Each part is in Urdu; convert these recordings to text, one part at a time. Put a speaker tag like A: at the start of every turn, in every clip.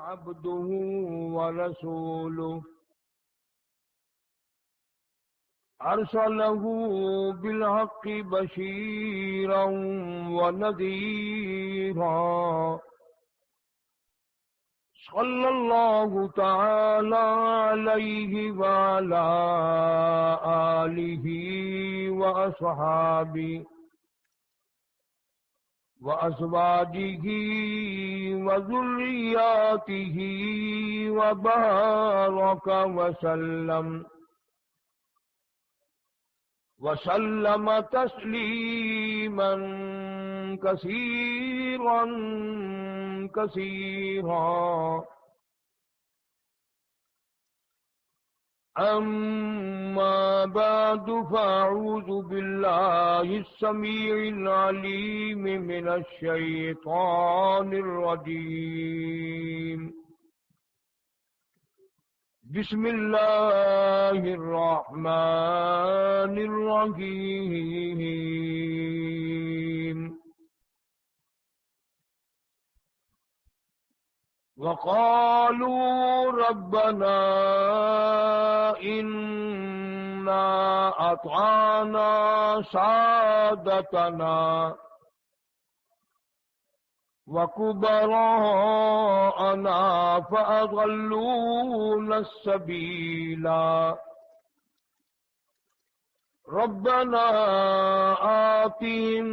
A: عبده ورسوله أرسله بالحق بشيرا ونذيرا صلى الله تعالى عليه وعلى آله وأصحابه وأزواجه وذرياته وبارك وسلم تسليما كثيرا كثيرا. أما بعد فأعوذ بالله السميع العليم من الشيطان الرجيم. بسم الله الرحمن الرحيم. وقالوا ربنا إنا أطعنا سادتنا وكبراءنا فأضلونا السبيلا. ربنا آتهم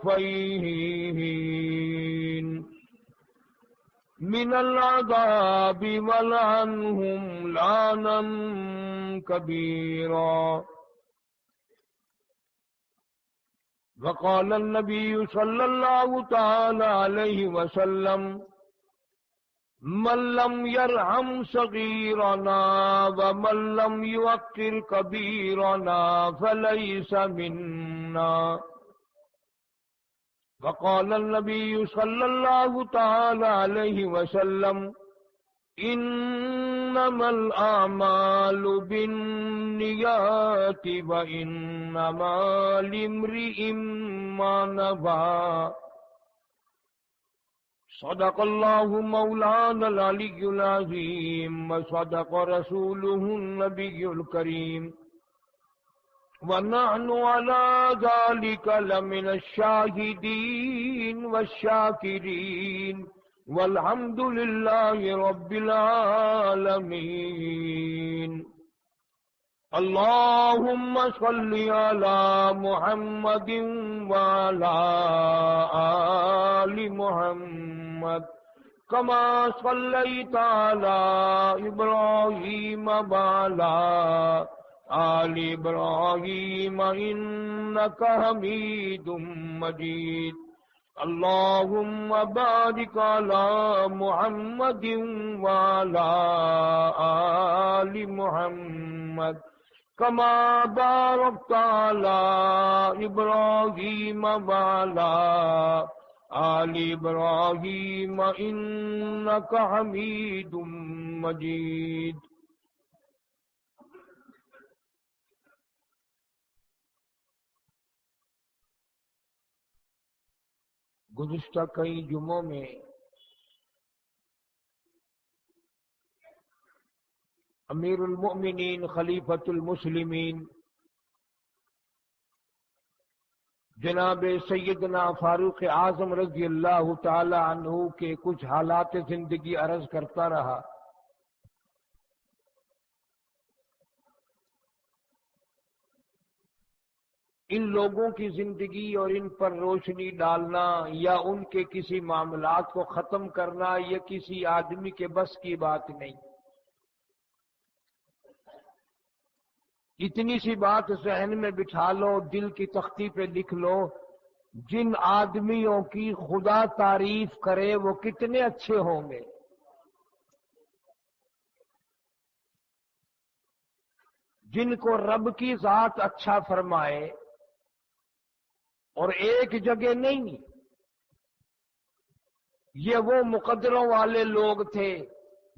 A: ضعفين من العذاب والعنهم لعنا كبيرا. وقال النبي صلى الله تعالى عليه وسلم من لم يرحم صغيرنا ومن لم يوقر كبيرنا فليس منا. وقال النبي صلى الله تعالى عليه وسلم إنما الأعمال بالنيات وإنما لامرئ ما نوى. صدق الله مولانا العلي العظيم وصدق رسوله النبي الكريم ونحن على ذلك لمن الشاهدين والشاكرين والحمد لله رب العالمين. اللهم صل على محمد وعلى آل محمد كما صليت على إبراهيم وعلى آل إبراهيم إنك حميد مجيد. اللهم بارك على محمد وعلى آل محمد كما باركت على إبراهيم وعلى آل إبراهيم إنك حميد مجيد. گزشتہ کئی جمعوں میں امیر المؤمنین خلیفۃ المسلمین جناب سیدنا فاروق اعظم رضی اللہ تعالی عنہ کے کچھ حالات زندگی عرض کرتا رہا. ان لوگوں کی زندگی اور ان پر روشنی ڈالنا یا ان کے کسی معاملات کو ختم کرنا یہ کسی آدمی کے بس کی بات نہیں. اتنی سی بات ذہن میں بٹھا لو، دل کی تختی پہ لکھ لو، جن آدمیوں کی خدا تعریف کرے وہ کتنے اچھے ہوں گے. جن کو رب کی ذات اچھا فرمائے، اور ایک جگہ نہیں، یہ وہ مقدروں والے لوگ تھے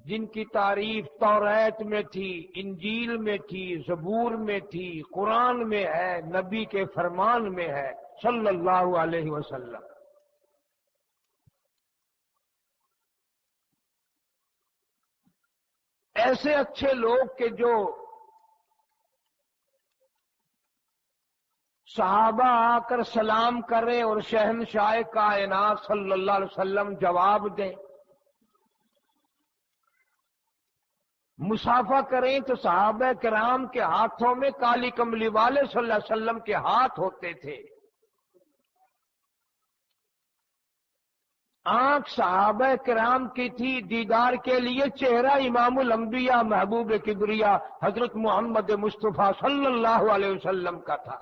A: جن کی تعریف توریت میں تھی، انجیل میں تھی، زبور میں تھی، قرآن میں ہے، نبی کے فرمان میں ہے صلی اللہ علیہ وسلم. ایسے اچھے لوگ کہ جو صحابہ آ کر سلام کریں اور شہنشاہ کائنات صلی اللہ علیہ وسلم جواب دیں، مسافہ کریں تو صحابہ کرام کے ہاتھوں میں کالی کملی والے صلی اللہ علیہ وسلم کے ہاتھ ہوتے تھے، آنکھ صحابہ کرام کی تھی، دیدار کے لیے چہرہ امام الانبیاء محبوب کبریا حضرت محمد مصطفیٰ صلی اللہ علیہ وسلم کا تھا۔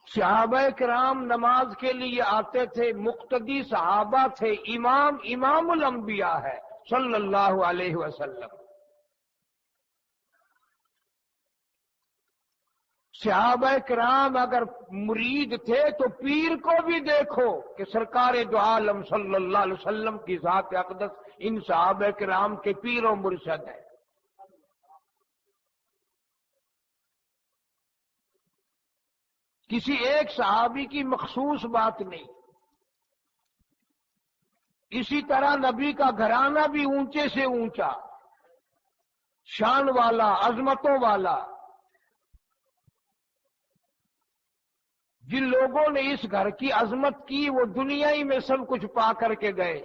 A: صحابہ کرام نماز کے لیے آتے تھے، مقتدی صحابہ تھے، امام الانبیاء ہے صلی اللہ علیہ وسلم۔ صحابہ کرام اگر مرید تھے تو پیر کو بھی دیکھو کہ سرکار دو عالم صلی اللہ علیہ وسلم کی ذات اقدس ان صحابہ کرام کے پیر و مرشد ہے۔ کسی ایک صحابی کی مخصوص بات نہیں۔ اسی طرح نبی کا گھرانہ بھی اونچے سے اونچا، شان والا، عظمتوں والا۔ جن لوگوں نے اس گھر کی عظمت کی وہ دنیا ہی میں سب کچھ پا کر کے گئے۔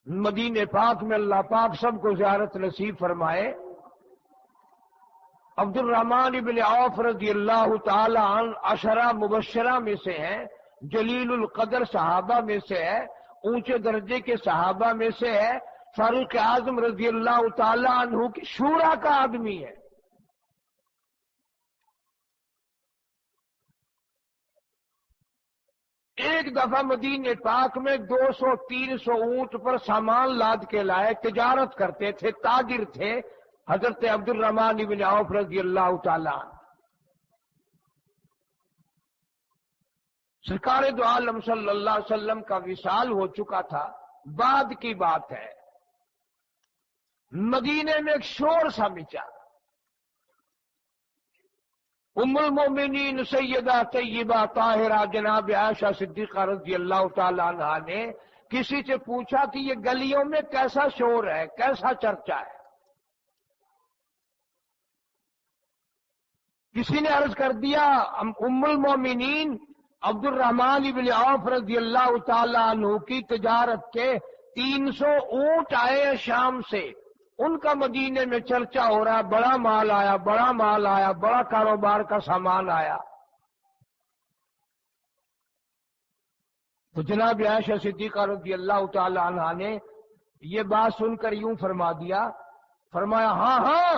A: مدینے پاک میں اللہ پاک سب کو زیارت نصیب فرمائے۔ عبد الرحمن ابن عوف رضی اللہ تعالی عنہ عشرہ مبشرہ میں سے ہیں، جلیل القدر صحابہ میں سے ہے، اونچے درجے کے صحابہ میں سے ہے، فاروق اعظم رضی اللہ تعالی عنہ کی شورا کا آدمی ہے۔ ایک دفعہ مدینے پاک میں 200-300 اونٹ پر سامان لاد کے لائے، تجارت کرتے تھے، تاجر تھے حضرت عبد الرحمن بن عوف رضی اللہ تعالی عنہ۔ سرکار دو عالم صلی اللہ علیہ وسلم کا وصال ہو چکا تھا، بعد کی بات ہے۔ مدینے میں ایک شور سا مچا۔ ام المومنین سیدہ طیبہ طاہرہ جناب عائشہ صدیقہ رضی اللہ تعالی عنہ نے کسی سے پوچھا کہ یہ گلیوں میں کیسا شور ہے، کیسا چرچا ہے؟ کسی نے عرض کر دیا ام المومنین عبد الرحمن بن عوف رضی اللہ تعالی عنہ کی تجارت کے 300 اونٹ آئے شام سے، ان کا مدینے میں چرچا ہو رہا، بڑا مال آیا، بڑا مال آیا، بڑا کاروبار کا سامان آیا۔ تو جناب عائشہ صدیقہ رضی اللہ تعالی عنہ نے یہ بات سن کر یوں فرما دیا، فرمایا ہاں ہاں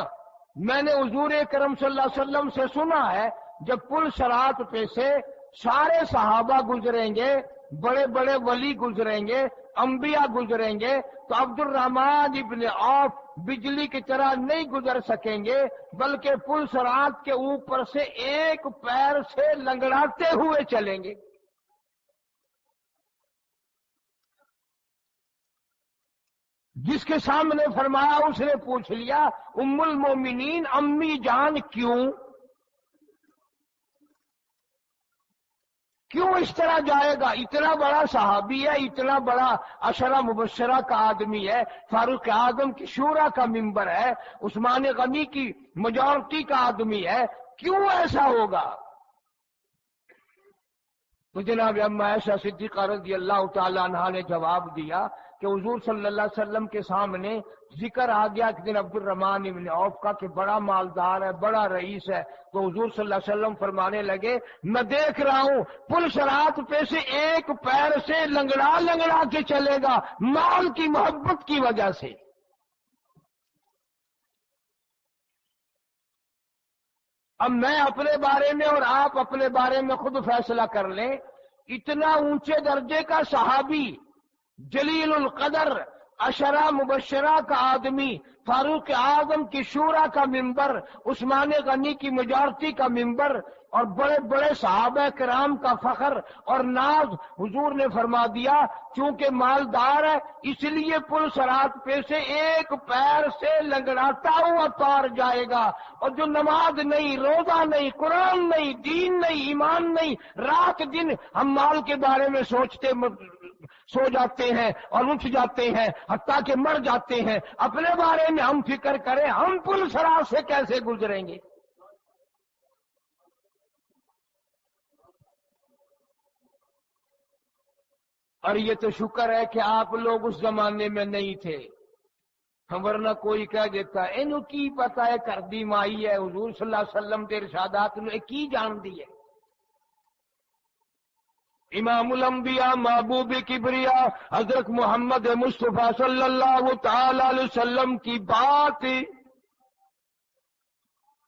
A: میں نے حضور کرم صلی اللہ علیہ وسلم سے سنا ہے جب پل صراط پہ سے سارے صحابہ گزریں گے، بڑے بڑے ولی گزریں گے، انبیاء گزریں گے، تو عبد الرحمن ابن عوف بجلی کی طرح نہیں گزر سکیں گے، بلکہ پل صراط کے اوپر سے ایک پیر سے لنگڑاتے ہوئے چلیں گے۔ جس کے سامنے فرمایا اس نے پوچھ لیا ام المومنین امی جان کیوں اس طرح جائے گا؟ اتنا بڑا صحابی ہے، اتنا بڑا عشرہ مبشرہ کا آدمی ہے، فاروق اعظم کی شورا کا ممبر ہے، عثمان غنی کی میجورٹی کا آدمی ہے، کیوں ایسا ہوگا؟ تو جناب اما عائشہ صدیقہ رضی اللہ تعالی عنہا نے جواب دیا کہ حضور صلی اللہ علیہ وسلم کے سامنے ذکر آ گیا کہ دن عبد الرحمن بن عوف کا کہ بڑا مالدار ہے، بڑا رئیس ہے، تو حضور صلی اللہ علیہ وسلم فرمانے لگے میں دیکھ رہا ہوں پل صراط پہ سے ایک پیر سے لنگڑا لنگڑا کے چلے گا، مال کی محبت کی وجہ سے۔ اب میں اپنے بارے میں اور آپ اپنے بارے میں خود فیصلہ کر لیں، اتنا اونچے درجے کا صحابی، جلیل القدر، عشرہ مبشرہ کا آدمی، فاروق اعظم کی شورا کا ممبر، عثمان غنی کی میجارٹی کا ممبر، اور بڑے بڑے صحابہ کرام کا فخر اور ناز، حضور نے فرما دیا چونکہ مالدار ہے اس لیے پل صراط پہ سے ایک پیر سے لنگڑاتا ہوا پار جائے گا، اور جو نماز نہیں، روزہ نہیں، قرآن نہیں، دین نہیں، ایمان نہیں، رات دن ہم مال کے بارے میں سوچتے سو جاتے ہیں اور اٹھ جاتے ہیں، حتیٰ کہ مر جاتے ہیں، اپنے بارے میں ہم فکر کریں ہم پل صراط سے کیسے گزریں گے؟ اور یہ تو شکر ہے کہ آپ لوگ اس زمانے میں نہیں تھے، ورنہ کوئی کہہ دیتا اینو کی پتا ہے کر دی مائی ہے، حضور صلی اللہ علیہ وسلم کے ارشادات نے کی جان دی ہے۔ امام الانبیاء محبوب کبریا حضرت محمد مصطفیٰ صلی اللہ تعالی علیہ وسلم کی بات،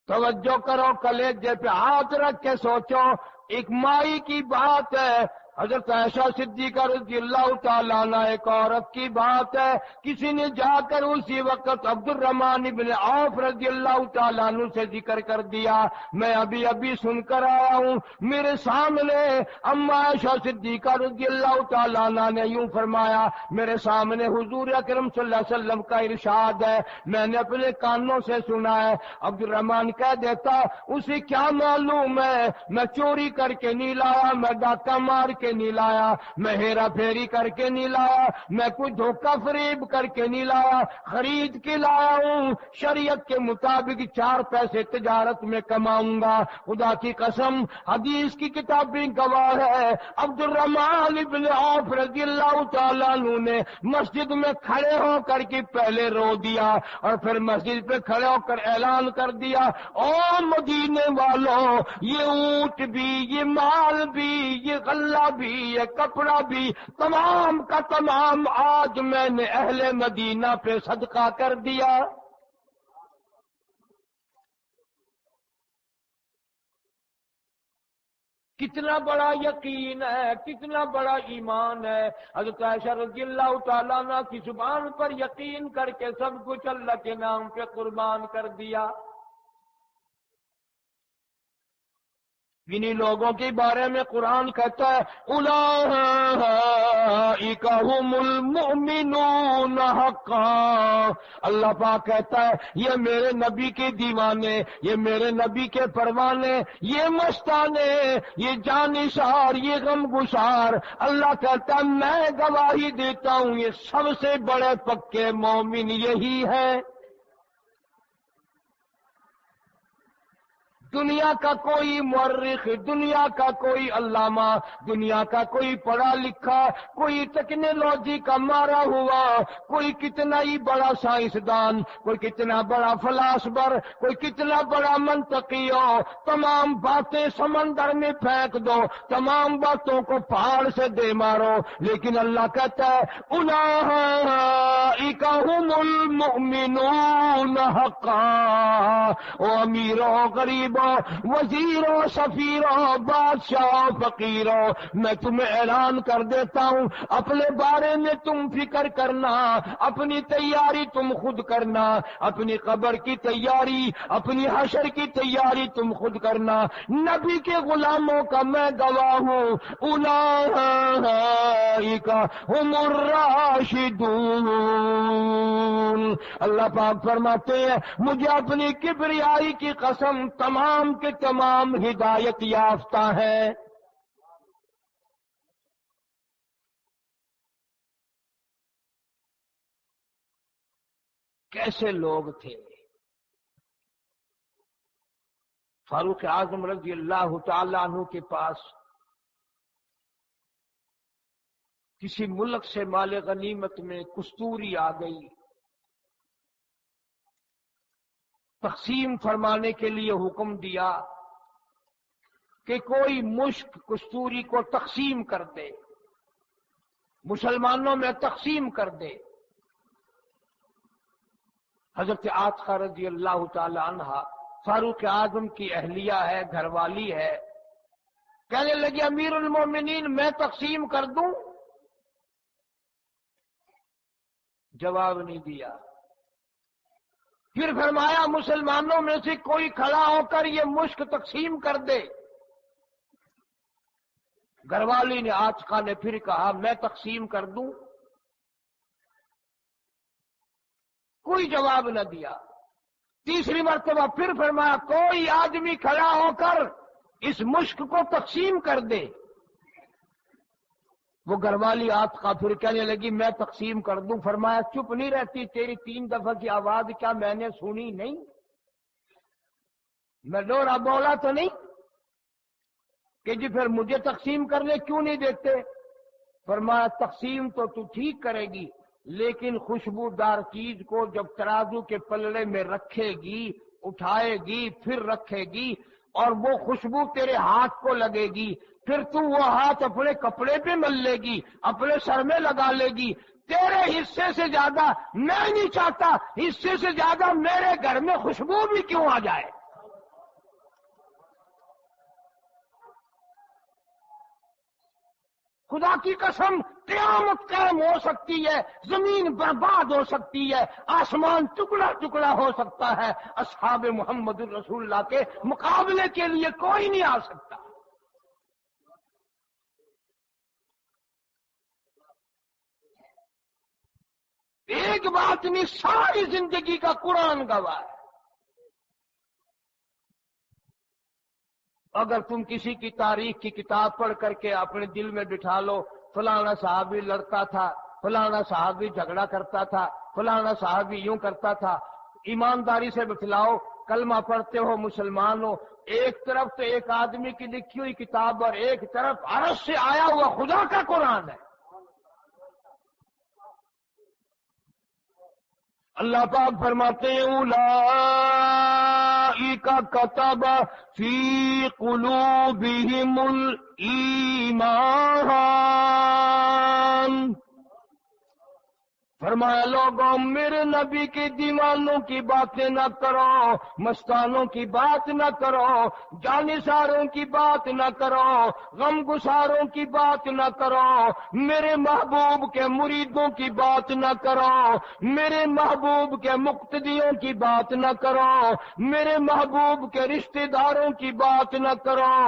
A: توجہ کرو، کلیجے پہ ہاتھ رکھ کے سوچو، ایک مائی کی بات ہے، حضرت عائشہ صدیقہ رضی اللہ تعالیٰ عنہ ایک عورت کی بات ہے، کسی نے جا کر اسی وقت عبد الرحمن بن عوف رضی اللہ تعالیٰ عنہ سے ذکر کر دیا، میں ابھی سن کر آیا ہوں، میرے سامنے اما عائشہ صدیقہ رضی اللہ تعالیٰ عنہ نے یوں فرمایا، میرے سامنے حضور اکرم صلی اللہ علیہ وسلم کا ارشاد ہے، میں نے اپنے کانوں سے سنا ہے۔ عبد الرحمن کہہ دیتا اسے کیا معلوم ہے، میں چوری کر کے نہیں لایا، میں ڈاکہ مار کے نہیں لایا، میں ہیرا پھیری کر کے نہیں لایا، میں کوئی دھوکہ فریب کر کے نہیں لایا، خرید کے لایا ہوں، شریعت کے مطابق 4 پیسے تجارت میں کماؤں گا، خدا کی قسم حدیث کی کتابیں گواہ ہے۔ عبد الرحمن بن عوف رضی اللہ تعالیٰ عنہ نے مسجد میں کھڑے ہو کر کے پہلے رو دیا اور پھر مسجد پہ کھڑے ہو کر اعلان کر دیا، او مدینے والوں، یہ اونٹ بھی، یہ مال بھی، یہ غلہ بھی، یہ کپڑا بھی، تمام کا تمام آج میں نے اہل مدینہ پہ صدقہ کر دیا۔ کتنا بڑا یقین ہے، کتنا بڑا ایمان ہے۔ حضرت عائشہ رضی اللہ تعالیٰ عنہ کی زبان پر یقین کر کے سب کچھ اللہ کے نام پہ قربان کر دیا۔ انہی لوگوں کے بارے میں قرآن کہتا ہے اولئک ھم المؤمنون حقا، اللہ پاک کہتا ہے یہ میرے نبی کے دیوانے، یہ میرے نبی کے پروانے، یہ مستانے، یہ جانثار، یہ غم گسار، اللہ کہتا ہے میں گواہی دیتا ہوں یہ سب سے بڑے پکے مومن یہی ہے۔ دنیا کا کوئی مورخ، دنیا کا کوئی علامہ، دنیا کا کوئی پڑھا لکھا، کوئی ٹیکنالوجی کا مارا ہوا، کوئی کتنا ہی بڑا سائنسدان، کوئی کتنا بڑا فلاسفر، کوئی کتنا بڑا منطقی ہو، تمام باتیں سمندر میں پھینک دو، تمام باتوں کو پہاڑ سے دے مارو، لیکن اللہ کہتا ہے اولئک ھم المؤمنون حقا۔ او امیروں، غریبوں، وزیروں، سفیروں، بادشاہوں، فقیروں، میں تمہیں اعلان کر دیتا ہوں اپنے بارے میں تم فکر کرنا، اپنی تیاری تم خود کرنا، اپنی قبر کی تیاری، اپنی حشر کی تیاری تم خود کرنا، نبی کے غلاموں کا میں گواہ ہوں اولئک ھم الراشدون۔ اللہ پاک فرماتے ہیں مجھے اپنی کبریائی کی قسم تمام کے تمام ہدایت یافتہ ہیں۔ کیسے لوگ تھے؟ فاروق اعظم رضی اللہ تعالی عنہ کے پاس کسی ملک سے مال غنیمت میں کستوری آ گئی، تقسیم فرمانے کے لیے حکم دیا کہ کوئی مشک کستوری کو تقسیم کر دے، مسلمانوں میں تقسیم کر دے۔ حضرت عاتقہ رضی اللہ تعالی عنہا فاروق اعظم کی اہلیہ ہے، گھر والی ہے، کہنے لگی امیر المومنین میں تقسیم کر دوں؟ جواب نہیں دیا۔ پھر فرمایا مسلمانوں میں سے کوئی کھڑا ہو کر یہ مشک تقسیم کر دے۔ گھر والی نے عاتقہ نے پھر کہا میں تقسیم کر دوں، کوئی جواب نہ دیا۔ تیسری مرتبہ پھر فرمایا کوئی آدمی کھڑا ہو کر اس مشک کو تقسیم کر دے۔ وہ گھر والی عاتقہ پھر کہنے لگی میں تقسیم کر دوں۔ فرمایا چپ نہیں رہتی، تیری 3 دفعہ کی آواز کیا میں نے سنی نہیں؟ میں ڈورا بولا تو نہیں کہ جی پھر مجھے تقسیم کرنے کیوں نہیں دیتے؟ فرمایا تقسیم تو تو ٹھیک کرے گی، لیکن خوشبودار چیز کو جب ترازو کے پلڑے میں رکھے گی، اٹھائے گی، پھر رکھے گی، اور وہ خوشبو تیرے ہاتھ کو لگے گی، پھر تو وہ ہاتھ اپنے کپڑے پہ مل لے گی، اپنے سر میں لگا لے گی۔ تیرے حصے سے زیادہ میں نہیں چاہتا، حصے سے زیادہ میرے گھر میں خوشبو بھی کیوں آ جائے۔ خدا کی قسم قیامت قائم ہو سکتی ہے، زمین برباد ہو سکتی ہے، آسمان ٹکڑا ٹکڑا ہو سکتا ہے، اصحاب محمد الرسول اللہ کے مقابلے کے لیے کوئی نہیں آ سکتا۔ ایک بات نہیں، ساری زندگی کا قرآن گواہ ہے۔ اگر تم کسی کی تاریخ کی کتاب پڑھ کر کے اپنے دل میں بٹھا لو فلانا صحابی لڑتا تھا، فلانا صحابی جھگڑا کرتا تھا، فلانا صحابی یوں کرتا تھا، ایمانداری سے بتلاؤ کلمہ پڑھتے ہو، مسلمان ہو، ایک طرف تو ایک آدمی کی لکھی ہوئی کتاب اور ایک طرف عرش سے آیا ہوا خدا کا قرآن ہے۔ اللہ پاک فرماتے ہیں اولئک کتب فی قلوبہم الایمان، فرمایا لوگوں میرے نبی کے دیوانوں کی باتیں نہ کرو، مستانوں کی بات نہ کرو، جانثاروں کی بات نہ کرو، غم گساروں کی بات نہ کرو، میرے محبوب کے مریدوں کی بات نہ کرو، میرے محبوب کے مقتدیوں کی بات نہ کرو، میرے محبوب کے رشتہ داروں کی بات نہ کرو،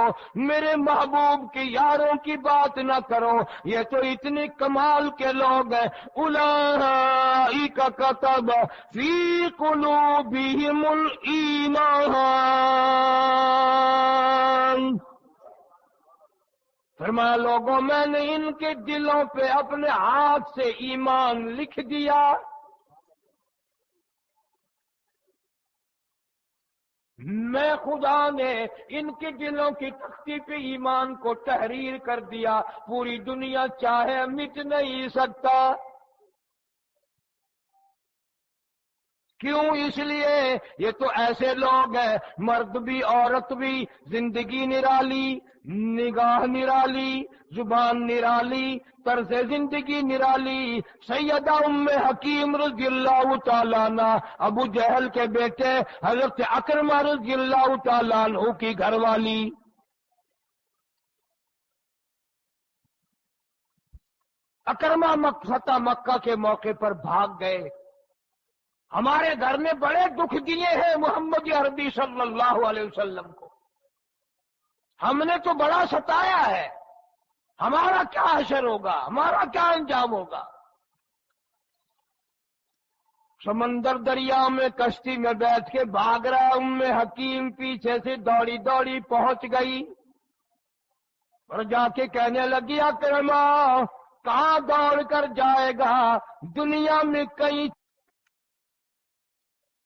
A: میرے محبوب کے یاروں کی بات نہ کرو۔ یہ تو اتنے کمال کے لوگ ہیں۔ اولئک کتب فی قلوبہم الایمان، فرمایا لوگوں میں نے ان کے دلوں پہ اپنے ہاتھ سے ایمان لکھ دیا۔ میں خدا نے ان کے دلوں کی تختی پہ ایمان کو تحریر کر دیا، پوری دنیا چاہے مٹ نہیں سکتا۔ کیوں؟ اس لیے یہ تو ایسے لوگ ہیں، مرد بھی عورت بھی، زندگی نرالی، نگاہ نرالی، زبان نرالی، طرز زندگی نرالی۔ سیدہ ام حکیم رضی اللہ تعالیٰ عنہ، ابو جہل کے بیٹے حضرت اکرمہ رضی اللہ تعالیٰ عنہ کی گھر والی، اکرمہ فتح مکہ کے موقع پر بھاگ گئے۔ ہمارے گھر میں بڑے دکھ دیے ہیں محمد عربی صلی اللہ علیہ وسلم کو، ہم نے تو بڑا ستایا ہے، ہمارا کیا حشر ہوگا، ہمارا کیا انجام ہوگا۔ سمندر دریا میں کشتی میں بیٹھ کے بھاگ رہا، ام حکیم پیچھے سے دوڑی دوڑی پہنچ گئی اور جا کے کہنے لگی اکرمہ کہاں دوڑ کر جائے گا، دنیا میں کئی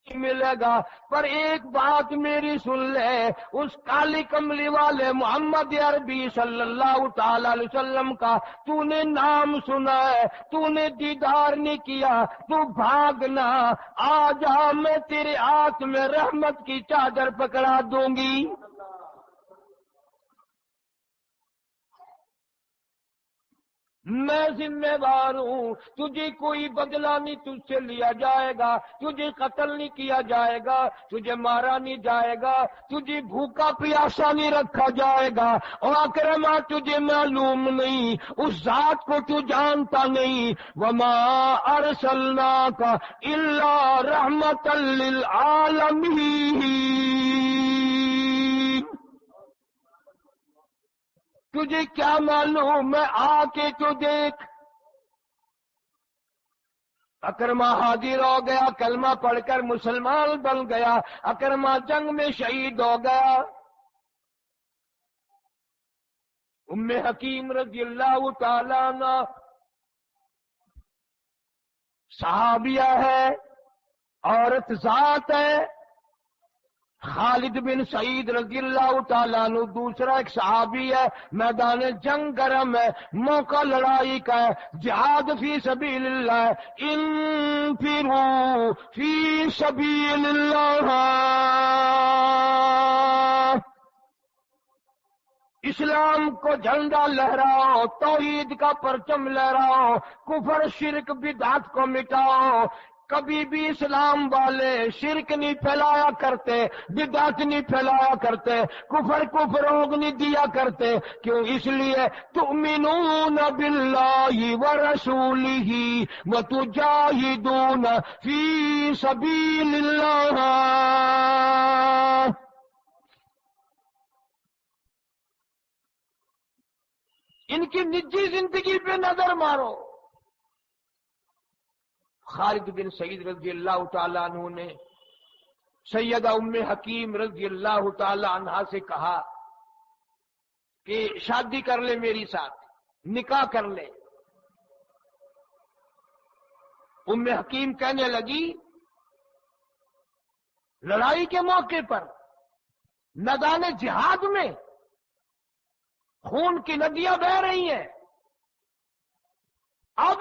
A: ملے گا، پر ایک بات میری سن لے، اس کالی کملی والے محمد عربی صلی اللہ تعالی علیہ وسلم کا تو نے نام سنا ہے، تو نے دیدار نہیں کیا، تو بھاگنا، آ جا میں تیرے ہاتھ میں رحمت کی چادر پکڑا دوں گی۔ میں ذمہ دار ہوں، تجھے کوئی بدلہ نہیں تجھ سے لیا جائے گا، تجھے قتل نہیں کیا جائے گا، تجھے مارا نہیں جائے گا، تجھے بھوکا پیاسا نہیں رکھا جائے گا۔ اور اکرما تجھے معلوم نہیں، اس ذات کو تو جانتا نہیں۔ وما ارسلناک الا رحمتا للعالمین۔ تجھے کیا معلوم، میں آ کے تو دیکھ۔ اکرما حاضر ہو گیا، کلمہ پڑھ کر مسلمان بن گیا، اکرما جنگ میں شہید ہو گیا۔ ام حکیم رضی اللہ تعالیٰ عنہ صحابیہ ہے، عورت ذات ہے۔ خالد بن سعید رضی اللہ تعالیٰ عنہ دوسرا ایک صحابی ہے۔ میدان جنگ گرم ہے، موقع لڑائی کا ہے، جہاد فی سبیل اللہ، انفروا فی سبیل اللہ۔ اسلام کو جھنڈا لہراؤ، توحید کا پرچم لہراؤ، کفر شرک بدعت کو مٹاؤ۔ کبھی بھی اسلام والے شرک نہیں پھیلایا کرتے، بدعت نہیں پھیلایا کرتے، کفر کو فروغ نہیں دیا کرتے۔ کیوں؟ اس لیے تؤمنون باللہ ورسولہ وتجاہدون فی سبیل اللہ۔ ان کی نجی زندگی پہ نظر مارو۔ خالد بن سعید رضی اللہ تعالیٰ عنہ نے سیدہ ام حکیم رضی اللہ تعالیٰ عنہا سے کہا کہ شادی کر لے میری ساتھ، نکاح کر لے۔ ام حکیم کہنے لگی لڑائی کے موقع پر، میدان جہاد میں خون کی ندیاں بہہ رہی ہیں، اب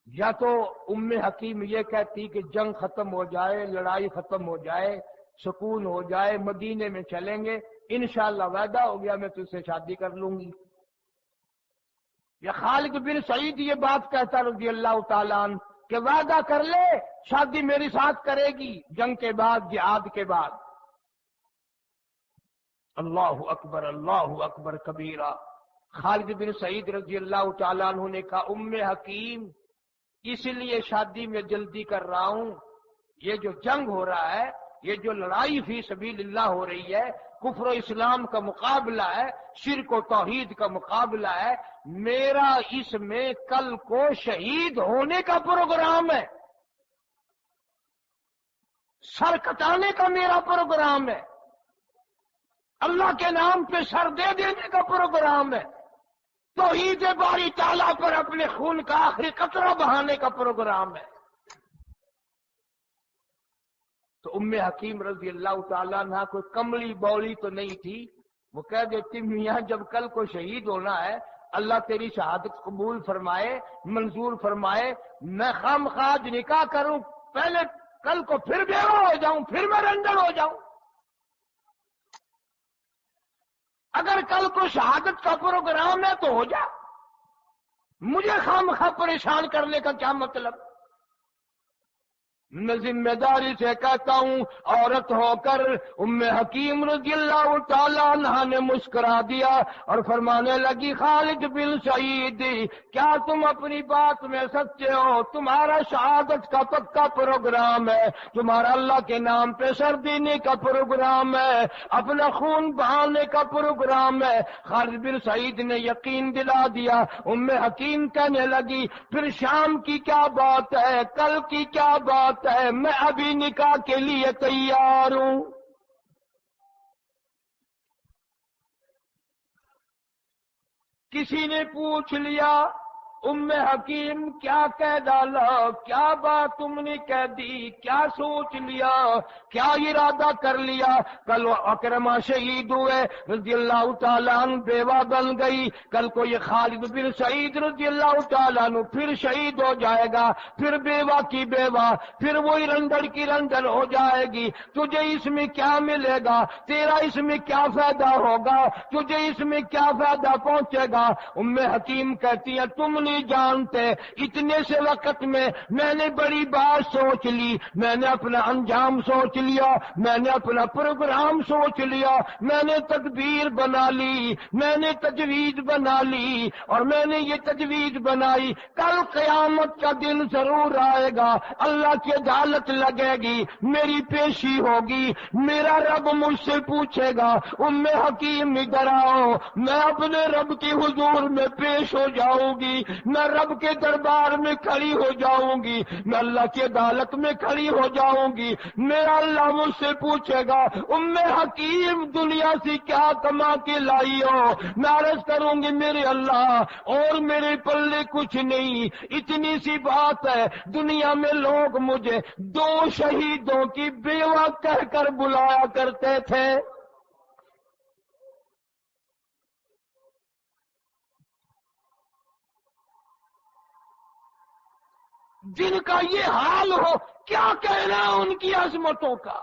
A: یا تو ام حکیم یہ کہتی کہ جنگ ختم ہو جائے، لڑائی ختم ہو جائے، سکون ہو جائے، مدینے میں چلیں گے، انشاءاللہ وعدہ ہو گیا میں تجھ سے شادی کر لوں گی۔ یا خالد بن سعید یہ بات کہتا رضی اللہ تعالیٰ عنہ کہ وعدہ کر لے شادی میری ساتھ کرے گی جنگ کے بعد، جہاد کے بعد۔ اللہ اکبر کبیرہ۔ خالد بن سعید رضی اللہ تعالیٰ عنہ نے کہا ام حکیم اس لیے شادی میں جلدی کر رہا ہوں، یہ جو جنگ ہو رہا ہے، یہ جو لڑائی فی سبیل اللہ ہو رہی ہے، کفر و اسلام کا مقابلہ ہے، شرک و توحید کا مقابلہ ہے، میرا اس میں کل کو شہید ہونے کا پروگرام ہے، سر کٹانے کا میرا پروگرام ہے، اللہ کے نام پہ سر دے دینے کا پروگرام ہے، توحید باری تعالیٰ پر اپنے خون کا آخری قطرہ بہانے کا پروگرام ہے۔ تو ام حکیم رضی اللہ تعالیٰ عنہ کوئی کملی بولی تو نہیں تھی، وہ کہہ دیتی میاں جب کل کو شہید ہونا ہے، اللہ تیری شہادت قبول فرمائے، منظور فرمائے، میں خام خواہ نکاح کروں، پہلے کل کو پھر بیوہ ہو جاؤں، پھر میں رنجر ہو جاؤں۔ اگر کل کو شہادت کا پروگرام ہے تو ہو جا، مجھے خواہ پریشان کرنے کا کیا مطلب؟ میں ذمہ داری سے کہتا ہوں، عورت ہو کر ام حکیم رضی اللہ تعالیٰ عنہ نے مسکرا دیا اور فرمانے لگی خالد بن سعید کیا تم اپنی بات میں سچے ہو؟ تمہارا شہادت کا پکا پروگرام ہے، تمہارا اللہ کے نام پہ سر دینے کا پروگرام ہے، اپنا خون بہانے کا پروگرام ہے۔ خالد بن سعید نے یقین دلا دیا۔ ام حکیم کہنے لگی پھر شام کی کیا بات ہے، کل کی کیا بات ہے، میں ابھی نکاح کے لیے تیار ہوں۔ کسی نے پوچھ لیا حکیم کیا کہہ ڈالا، کیا بات تم نے کہہ دی، کیا سوچ لیا، کیا ارادہ کر لیا؟ کل اکرما شہید ہوئے رضی اللہ تعالیٰ عنہ، بیوہ بن گئی، کل کو یہ خالد بن سعید رضی اللہ تعالیٰ عنہ پھر شہید ہو جائے گا، پھر بیوہ کی بیوہ، پھر وہی رنڈر کی رنڈر ہو جائے گی۔ تجھے اس میں کیا ملے گا؟ تیرا اس میں کیا فائدہ ہوگا؟ تجھے اس میں کیا فائدہ پہنچے گا؟ حکیم کہتی ہیں تم نہیں جانتے، اتنے سے وقت میں نے بڑی بات سوچ لی، میں نے اپنا انجام سوچ لیا، میں نے اپنا پروگرام سوچ لیا، میں نے تدبیر بنا لی، میں نے تجویز بنا لی، اور میں نے یہ تجویز بنائی کل قیامت کا دن ضرور آئے گا، اللہ کی عدالت لگے گی، میری پیشی ہوگی، میرا رب مجھ سے پوچھے گا حکیم ادھر آؤ، میں اپنے رب کی حضور میں پیش ہو جاؤں گی، میں رب کے دربار میں کھڑی ہو جاؤں گی، میں اللہ کی عدالت میں کھڑی ہو جاؤں گی، میرا اللہ مجھ سے پوچھے گا حکیم دنیا سے کیا کما کے لائی ہو؟ میں عرض کروں گی میرے اللہ اور میرے پلے کچھ نہیں، اتنی سی بات ہے، دنیا میں لوگ مجھے 2 شہیدوں کی بیوہ کہہ کر بلایا کرتے تھے۔ جن کا یہ حال ہو، کیا کہنا ان کی عظمتوں کا؟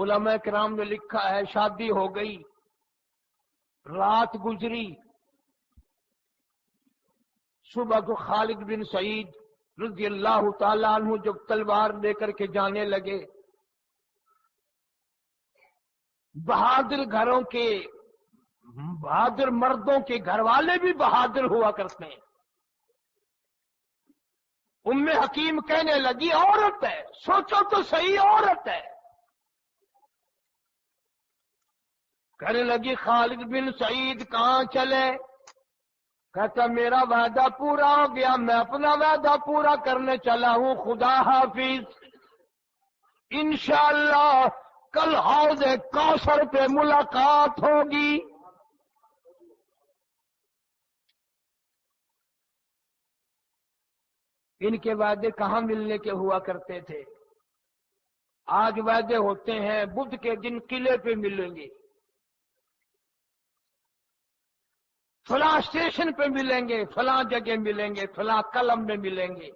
A: علماء کرام نے لکھا ہے، شادی ہو گئی، رات گزری، صبح کو خالد بن سعید رضی اللہ تعالیٰ عنہ جب تلوار لے کر کے جانے لگے، بہادر گھروں کے، بہادر مردوں کے گھر والے بھی بہادر ہوا کرتے ہیں۔ حکیم کہنے لگی عورت ہے، سوچو تو صحیح عورت ہے۔ کہنے لگی خالد بن سعید کہاں چلے؟ کہتا میرا وعدہ پورا ہو گیا، میں اپنا وعدہ پورا کرنے چلا ہوں، خدا حافظ، انشاءاللہ کل حوض کوثر پہ ملاقات ہوگی۔ ان کے وعدے کہاں ملنے کے ہوا کرتے تھے؟ آج وعدے ہوتے ہیں بدھ کے دن قلعے پہ ملیں گے، فلاں اسٹیشن پہ ملیں گے، فلاں جگہ ملیں گے، فلاں قلم میں ملیں گے،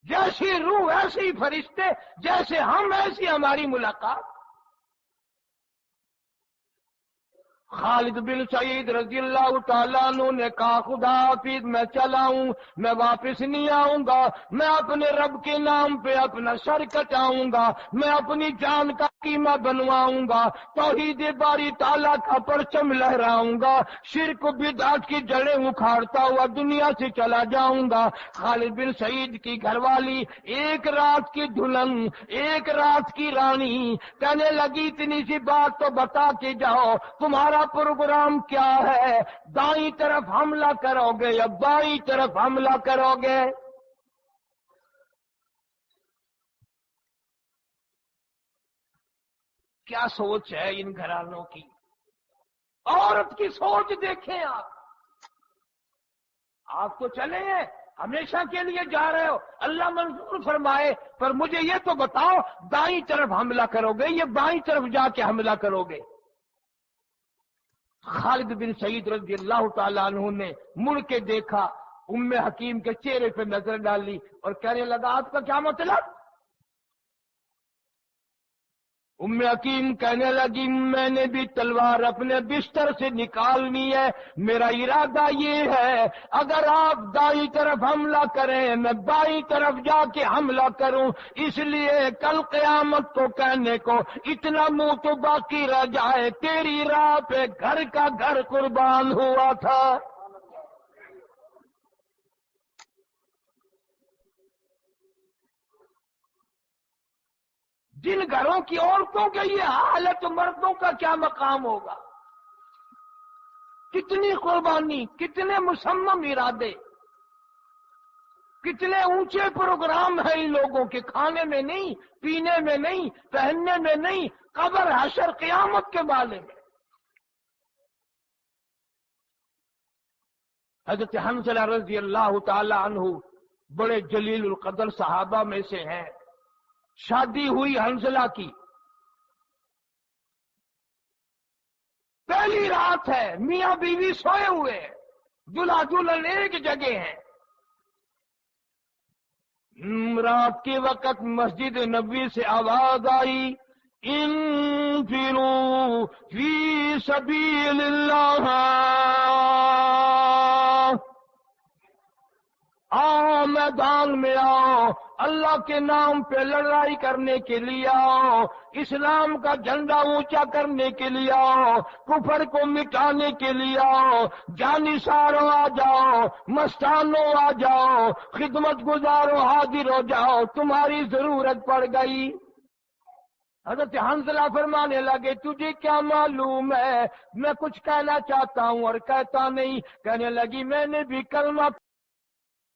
A: جیسی روح ایسے ہی فرشتے، جیسے ہم ایسی ہماری ملاقات۔ خالد بن سعید رضی اللہ تعالیٰ عنہ نے کہا خدا حافظ، میں چلا ہوں، میں واپس نہیں آؤں گا، میں اپنے رب کے نام پہ اپنا سر کٹاؤں گا، میں اپنی جان کا قیمہ بنواؤں گا، توحید باری تعالیٰ کا پرچم لہراؤں گا، شرک و بدعت کی جڑیں اکھاڑتا ہوا دنیا سے چلا جاؤں گا۔ خالد بن سعید کی گھر والی ایک رات کی دلہن، ایک رات کی رانی، کہنے لگی اتنی سی بات تو بتا کے جاؤ، تمہارا پروگرام کیا ہے؟ دائیں طرف حملہ کرو گے یا بائیں طرف حملہ کرو گے؟ کیا سوچ ہے ان گھرانوں کی؟ عورت کی سوچ دیکھیں آپ تو چلے ہیں، ہمیشہ کے لیے جا رہے ہو، اللہ منظور فرمائے، پر مجھے یہ تو بتاؤ دائیں طرف حملہ کرو گے یا بائیں طرف جا کے حملہ کرو گے؟ خالد بن سعید رضی اللہ تعالیٰ عنہ نے مڑ کے دیکھا، حکیم کے چہرے پہ نظر ڈالی اور کہنے لگا آپ کا کیا مطلب؟ حکیم کہنے لگی میں نے بھی تلوار اپنے بستر سے نکالنی ہے، میرا ارادہ یہ ہے اگر آپ دائیں طرف حملہ کریں میں بائیں طرف جا کے حملہ کروں، اس لیے کل قیامت کو کہنے کو اتنا منہ تو باقی رہ جائے تیری راہ پہ گھر کا گھر قربان ہوا تھا۔ جن گھروں کی عورتوں کے یہ حال ہے تو مردوں کا کیا مقام ہوگا؟ کتنی قربانی، کتنے مصمم ارادے۔ کتنے اونچے پروگرام ہیں ان لوگوں کے، کھانے میں نہیں، پینے میں نہیں، پہننے میں نہیں، قبر حشر قیامت کے بارے میں۔ حضرت حنظلہ رضی اللہ تعالی عنہ بڑے جلیل القدر صحابہ میں سے ہیں۔ شادی ہوئی حنظلہ کی، پہلی رات ہے، میاں بیوی سوئے ہوئے ہیں، دلہا دلہن ایک جگہ ہیں۔ رات کے وقت مسجد نبوی سے آواز آئی، انفروا فی سبیل اللہ، آؤ میدان میں آؤ، اللہ کے نام پہ لڑائی کرنے کے لیے آؤ، اسلام کا جھنڈا اونچا کرنے کے لیے آؤ، کفر کو مٹانے کے لیے آؤ، جانثاروں آ جاؤ، مستانوں آ جاؤ، خدمت گزاروں حاضر ہو جاؤ، تمہاری ضرورت پڑ گئی۔ حضرت حنظلہ فرمانے لگے، تجھے کیا معلوم ہے میں کچھ کہنا چاہتا ہوں اور کہتا نہیں؟ کہنے لگی، میں نے بھی کلمہ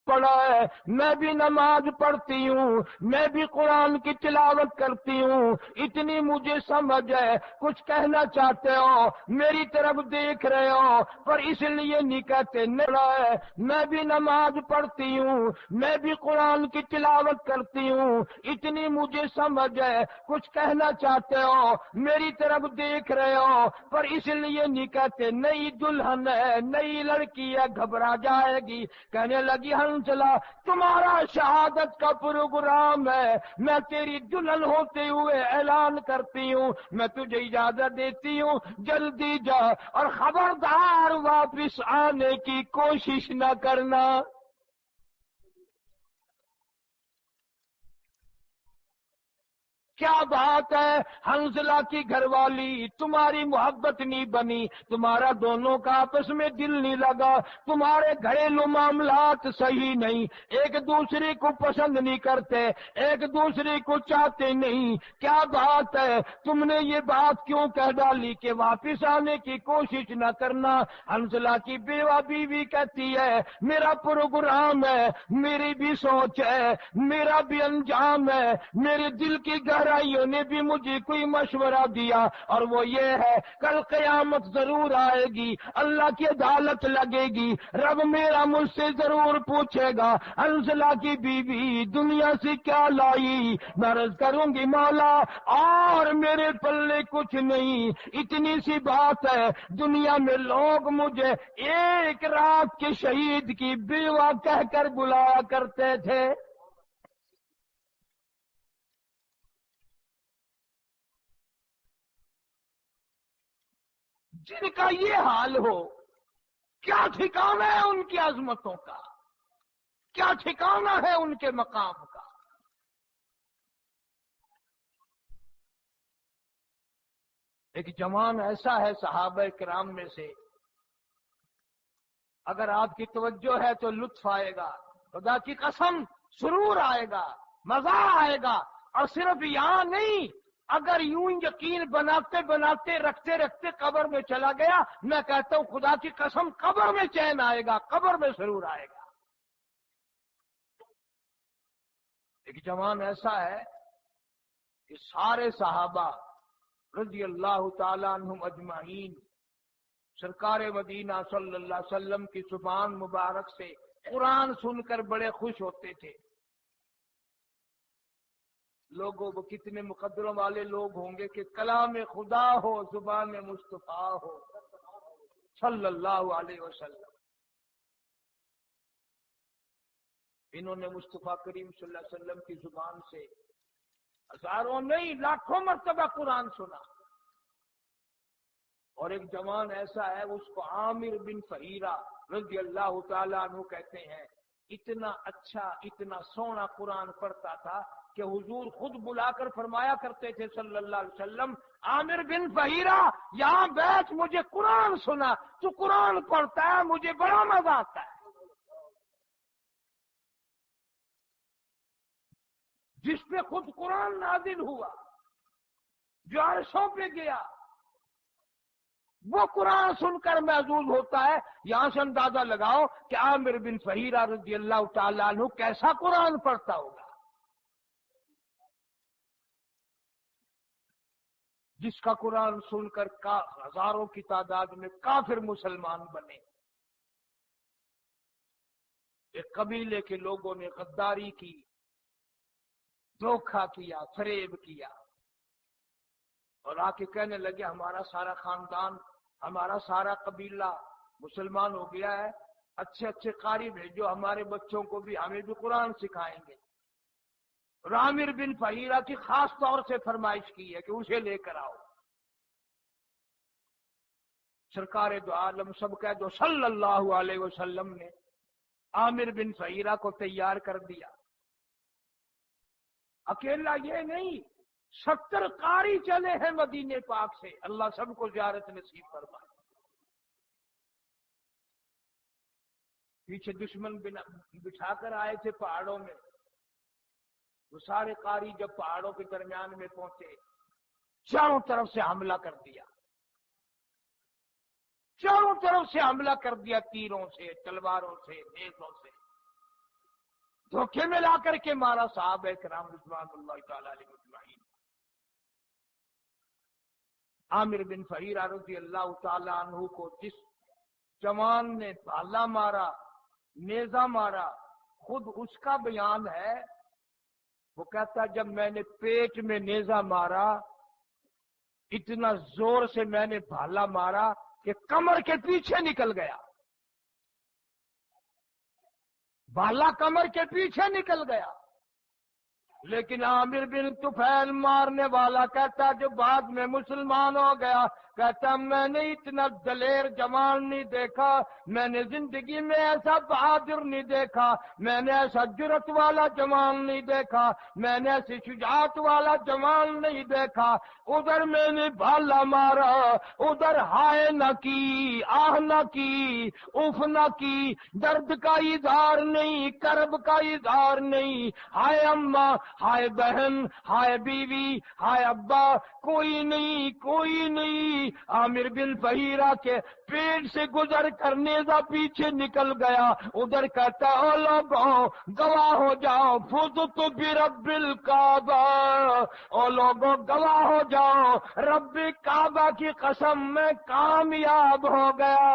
A: پڑھا ہے، میں بھی نماز پڑھتی ہوں، میں بھی قرآن کی تلاوت کرتی ہوں، اتنی مجھے سمجھ ہے، کچھ کہنا چاہتے ہو، میری طرف دیکھ رہے ہو، پر اس لیے نہیں کہتے۔ ہے میں بھی نماز پڑھتی ہوں، میں بھی قرآن کی تلاوت کرتی ہوں، اتنی مجھے سمجھ ہے، کچھ کہنا چاہتے ہو، میری طرف دیکھ رہے ہو، پر اس لیے نہیں کہتے۔ نئی دلہن ہے، نئی لڑکی ہے، گھبرا جائے گی۔ کہنے لگی، حنظلہ تمہارا شہادت کا پروگرام ہے، میں تیری دلہن ہوتے ہوئے اعلان کرتی ہوں، میں تجھے اجازت دیتی ہوں، جلدی جا اور خبردار واپس آنے کی کوشش نہ کرنا۔ کیا بات ہے حنظلہ کی گھر والی، تمہاری محبت نہیں بنی، تمہارا دونوں کا آپس میں دل نہیں لگا، تمہارے گھریلو معاملات صحیح نہیں، ایک دوسرے کو پسند نہیں کرتے، ایک دوسرے کو چاہتے نہیں، کیا بات ہے، تم نے یہ بات کیوں کہہ ڈالی کہ واپس آنے کی کوشش نہ کرنا؟ حنظلہ کی بیوہ بیوی کہتی ہے، میرا پروگرام ہے، میری بھی سوچ ہے، میرا بھی انجام ہے، میرے دل کی گہرائیوں نے بھی مجھے کوئی مشورہ دیا، اور وہ یہ ہے، کل قیامت ضرور آئے گی، اللہ کی عدالت لگے گی، رب میرا مجھ سے ضرور پوچھے گا، حنظلہ کی بیوی دنیا سے کیا لائی؟ میں عرض کروں گی، مولا اور میرے پلے کچھ نہیں، اتنی سی بات ہے، دنیا میں لوگ مجھے ایک رات کے شہید کی بیوہ کہہ کر بلایا کرتے تھے۔ جن کا یہ حال ہو، کیا ٹھکانہ ہے ان کی عظمتوں کا، کیا ٹھکانہ ہے ان کے مقام کا؟ ایک جوان ایسا ہے صحابہ کرام میں سے، اگر آپ کی توجہ ہے تو لطف آئے گا، خدا کی قسم سرور آئے گا، مزہ آئے گا، اور صرف یہاں نہیں، اگر یوں یقین بناتے بناتے رکھتے رکھتے قبر میں چلا گیا، میں کہتا ہوں خدا کی قسم قبر میں چین آئے گا، قبر میں سرور آئے گا۔ ایک جوان ایسا ہے کہ سارے صحابہ رضی اللہ تعالی عنہم اجمعین سرکار مدینہ صلی اللہ علیہ وسلم کی زبان مبارک سے قرآن سن کر بڑے خوش ہوتے تھے۔ لوگوں وہ کتنے مقدروں والے لوگ ہوں گے کہ کلام خدا ہو، زبان مصطفیٰ ہو صلی اللہ علیہ وسلم۔ انہوں نے مصطفیٰ کریم صلی اللہ علیہ وسلم کی زبان سے ہزاروں نہیں لاکھوں مرتبہ قرآن سنا۔ اور ایک جوان ایسا ہے، اس کو عامر بن فہیرہ رضی اللہ تعالیٰ عنہ کہتے ہیں، اتنا اچھا اتنا سونا قرآن پڑھتا تھا کہ حضور خود بلا کر فرمایا کرتے تھے صلی اللہ علیہ وسلم، عامر بن فہیرہ یہاں بیٹھ، مجھے قرآن سنا، تو قرآن پڑھتا ہے، مجھے بڑا مزہ آتا ہے۔ جس پہ خود قرآن نازل ہوا، جو عرشوں پہ گیا، وہ قرآن سن کر محظوظ ہوتا ہے۔ یہاں سے اندازہ لگاؤ کہ عامر بن فہیرہ رضی اللہ تعالیٰ عنہ کیسا قرآن پڑھتا ہوگا، جس کا قرآن سن کر ہزاروں کی تعداد میں کافر مسلمان بنے۔ ایک قبیلے کے لوگوں نے غداری کی، دھوکہ کیا، فریب کیا، اور آ کے کہنے لگے ہمارا سارا خاندان، ہمارا سارا قبیلہ مسلمان ہو گیا ہے، اچھے اچھے قاری بھیجو، ہمارے بچوں کو بھی، ہمیں بھی قرآن سکھائیں گے۔ اور عامر بن فہیرہ کی خاص طور سے فرمائش کی ہے کہ اسے لے کر آؤ۔ سرکار دو عالم سب کہہ دو صلی اللہ علیہ وسلم نے عامر بن فہیرہ کو تیار کر دیا۔ اکیلا یہ نہیں، 70 قاری چلے ہیں مدینے پاک سے، اللہ سب کو زیارت نصیب فرمائے۔ پیچھے دشمن بٹھا کر آئے تھے پہاڑوں میں، وہ سارے قاری جب پہاڑوں کے درمیان میں پہنچے، چاروں طرف سے حملہ کر دیا، چاروں طرف سے حملہ کر دیا، تیروں سے، تلواروں سے، نیزوں سے، دھوکے میں لا کر کے مارا صحابہ کرام رضوان اللہ تعالی علیہ اجمعین۔ عامر بن فہیرہ رضی اللہ تعالی عنہ کو جس جوان نے بھالا مارا، نیزہ مارا، خود اس کا بیان ہے، وہ کہتا جب میں نے پیٹ میں نیزہ مارا، اتنا زور سے میں نے بھالا مارا کہ کمر کے پیچھے نکل گیا، بھالا کمر کے پیچھے نکل گیا۔ لیکن عامر بن طفیل مارنے والا کہتا جو بعد میں مسلمان ہو گیا، کہتا میں نے اتنا دلیر جوان نہیں دیکھا، میں نے زندگی میں ایسا بہادر نہیں دیکھا، میں نے ایسا جرأت والا جوان نہیں دیکھا، میں نے ایسی شجاعت والا جوان نہیں دیکھا۔ ادھر میں نے بھالا مارا، ادھر ہائے نہ کی، آہ نہ کی، اف نہ کی، درد کا اظہار نہیں، کرب کا اظہار نہیں، ہائے اماں، ہائے بہن، ہائے بیوی، ہائے ابا، کوئی نہیں، کوئی نہیں۔ عامر بن فہیرہ کے پیٹ سے گزر کر نیزہ پیچھے نکل گیا، ادھر کہتا او لوگوں گواہ ہو جاؤ، فزت برب الکعبہ، او لوگوں گواہ ہو جاؤ، رب کعبہ کی قسم میں کامیاب ہو گیا۔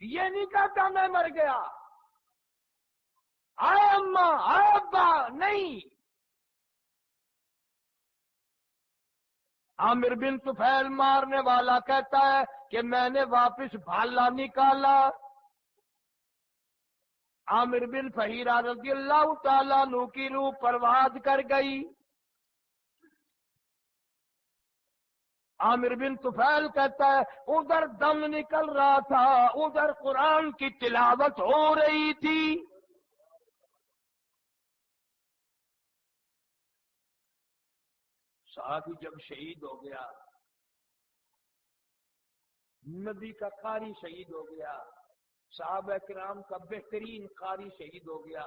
A: یہ نہیں کہتا میں مر گیا، آئے اماں، آئے ابا، نہیں۔ عامر بن طفیل مارنے والا کہتا ہے کہ میں نے واپس بھالا نکالا۔ عامر بن فہیرہ رضی اللہ تعالیٰ عنہ کی روح پرواز کر گئی۔ عامر بن طفیل کہتا ہے ادھر دم نکل رہا تھا، ادھر قرآن کی تلاوت ہو رہی تھی۔ صحابی جب شہید ہو گیا، نبی کا قاری شہید ہو گیا، صحابہ کرام کا بہترین قاری شہید ہو گیا،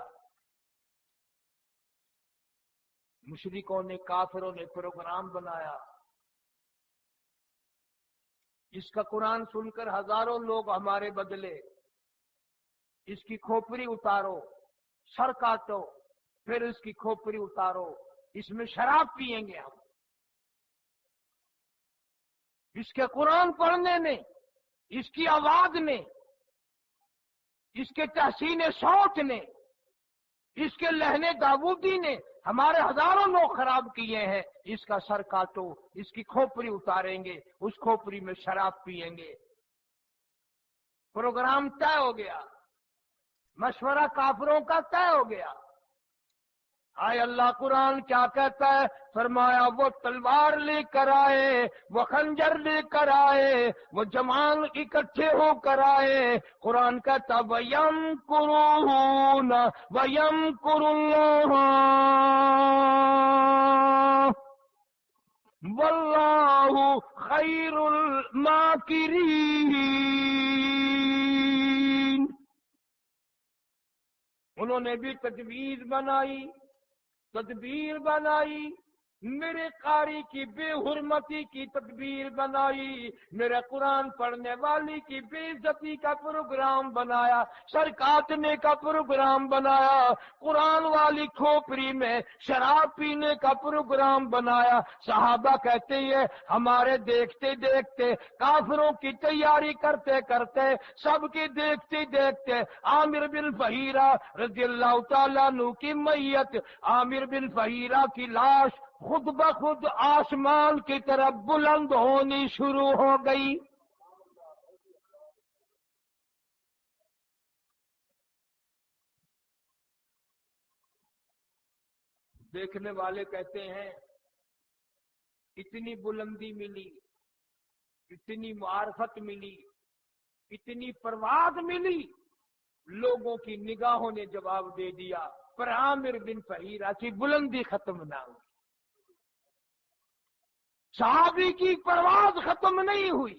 A: مشرکوں نے، کافروں نے پروگرام بنایا اس کا قرآن سن کر ہزاروں لوگ ہمارے بدلے، اس کی کھوپڑی اتارو، سر کاٹو، پھر اس کی کھوپڑی اتارو، اس میں شراب پیئیں گے ہم۔ اس کے قرآن پڑھنے نے، اس کی آواز نے، اس کے تحسین صوت نے، اس کے لہن داودی نے ہمارے ہزاروں لوگ خراب کیے ہیں۔ اس کا سر کاٹو، اس کی کھوپڑی اتاریں گے، اس کھوپڑی میں شراب پیئیں گے۔ پروگرام طے ہو گیا، مشورہ کافروں کا طے ہو گیا۔ آئے اللہ قرآن کیا کہتا ہے؟ فرمایا وہ تلوار لے کر آئے، وہ خنجر لے کر آئے، وہ جوان اکٹھے ہو کر آئے۔ قرآن کہتا وَيَمْكُرُونَ وَيَمْكُرُ اللَّهُ وَاللَّهُ خَيْرُ الْمَاكِرِينَ۔ انہوں نے بھی تجویز بنائی، تدبیر بنائی، میرے قاری کی بے حرمتی کی تدبیر بنائی، میرے قرآن پڑھنے والی کی بے عزتی کا پروگرام بنایا، سر کاٹنے کا پروگرام بنایا، قرآن والی کھوپڑی میں شراب پینے کا پروگرام بنایا۔ صحابہ کہتے ہیں ہمارے دیکھتے دیکھتے، کافروں کی تیاری کرتے کرتے، سب کے دیکھتے دیکھتے عامر بن فہیرہ رضی اللہ تعالیٰ عنہ کی میت، عامر بن فہیرہ کی لاش خود بخود آسمان کی طرف بلند ہونی شروع ہو گئی۔ دیکھنے والے کہتے ہیں اتنی بلندی ملی، اتنی معرفت ملی، اتنی پرواز ملی، لوگوں کی نگاہوں نے جواب دے دیا، پر عامر بن فہیرہ کی بلندی ختم نہ ہوئی، صحابی کی پرواز ختم نہیں ہوئی،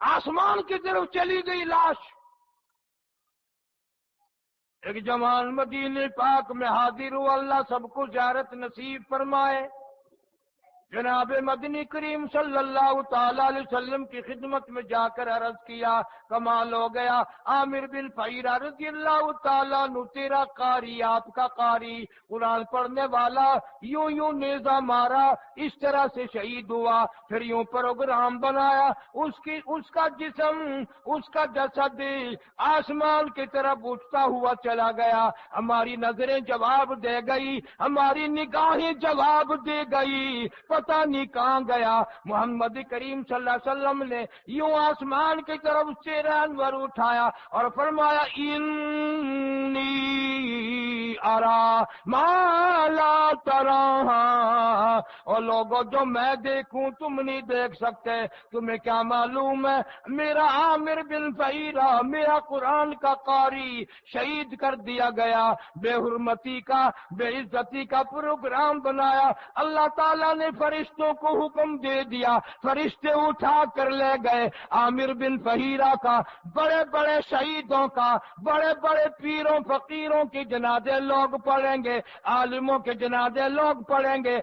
A: آسمان کی طرف چلی گئی لاش۔ ایک جوان مدینے پاک میں حاضر ہوا، اللہ سب کو زیارت نصیب فرمائے۔ جناب مدنی کریم صلی اللہ تعالی علیہ وسلم کی خدمت میں جا کر عرض کیا، کمال ہو گیا، عامر بن فہیرہ رضی اللہ تعالیٰ عنہ تیرا قاری، آپ کا قاری، قرآن پڑھنے والا، یوں یوں نیزہ مارا، اس طرح سے شہید ہوا، پھر یوں پروگرام بنایا، اس کا جسم، اس کا جسد آسمان کی طرف اٹھتا ہوا چلا گیا، ہماری نظریں جواب دے گئی، ہماری نگاہیں جواب دے گئی، پتہ نہیں کہاں گیا۔ محمد کریم صلی اللہ علیہ وسلم نے یوں آسمان کی طرف چہرہ انور اٹھایا اور فرمایا انی ارا ما لا ترون، اور لوگوں جو میں دیکھوں تم نہیں دیکھ سکتے، تمہیں کیا معلوم ہے میرا عامر بن فہیرہ، میرا قرآن کا قاری شہید کر دیا گیا، بے حرمتی کا، بے عزتی کا پروگرام بنایا، اللہ تعالیٰ نے فرشتوں کو حکم دے دیا، فرشتے اٹھا کر لے گئے عامر بن فہیرہ کا، بڑے بڑے شہیدوں کا، بڑے بڑے پیروں فقیروں کے جنازے لوگ پڑھیں گے، عالموں کے جنازے لوگ پڑھیں گے،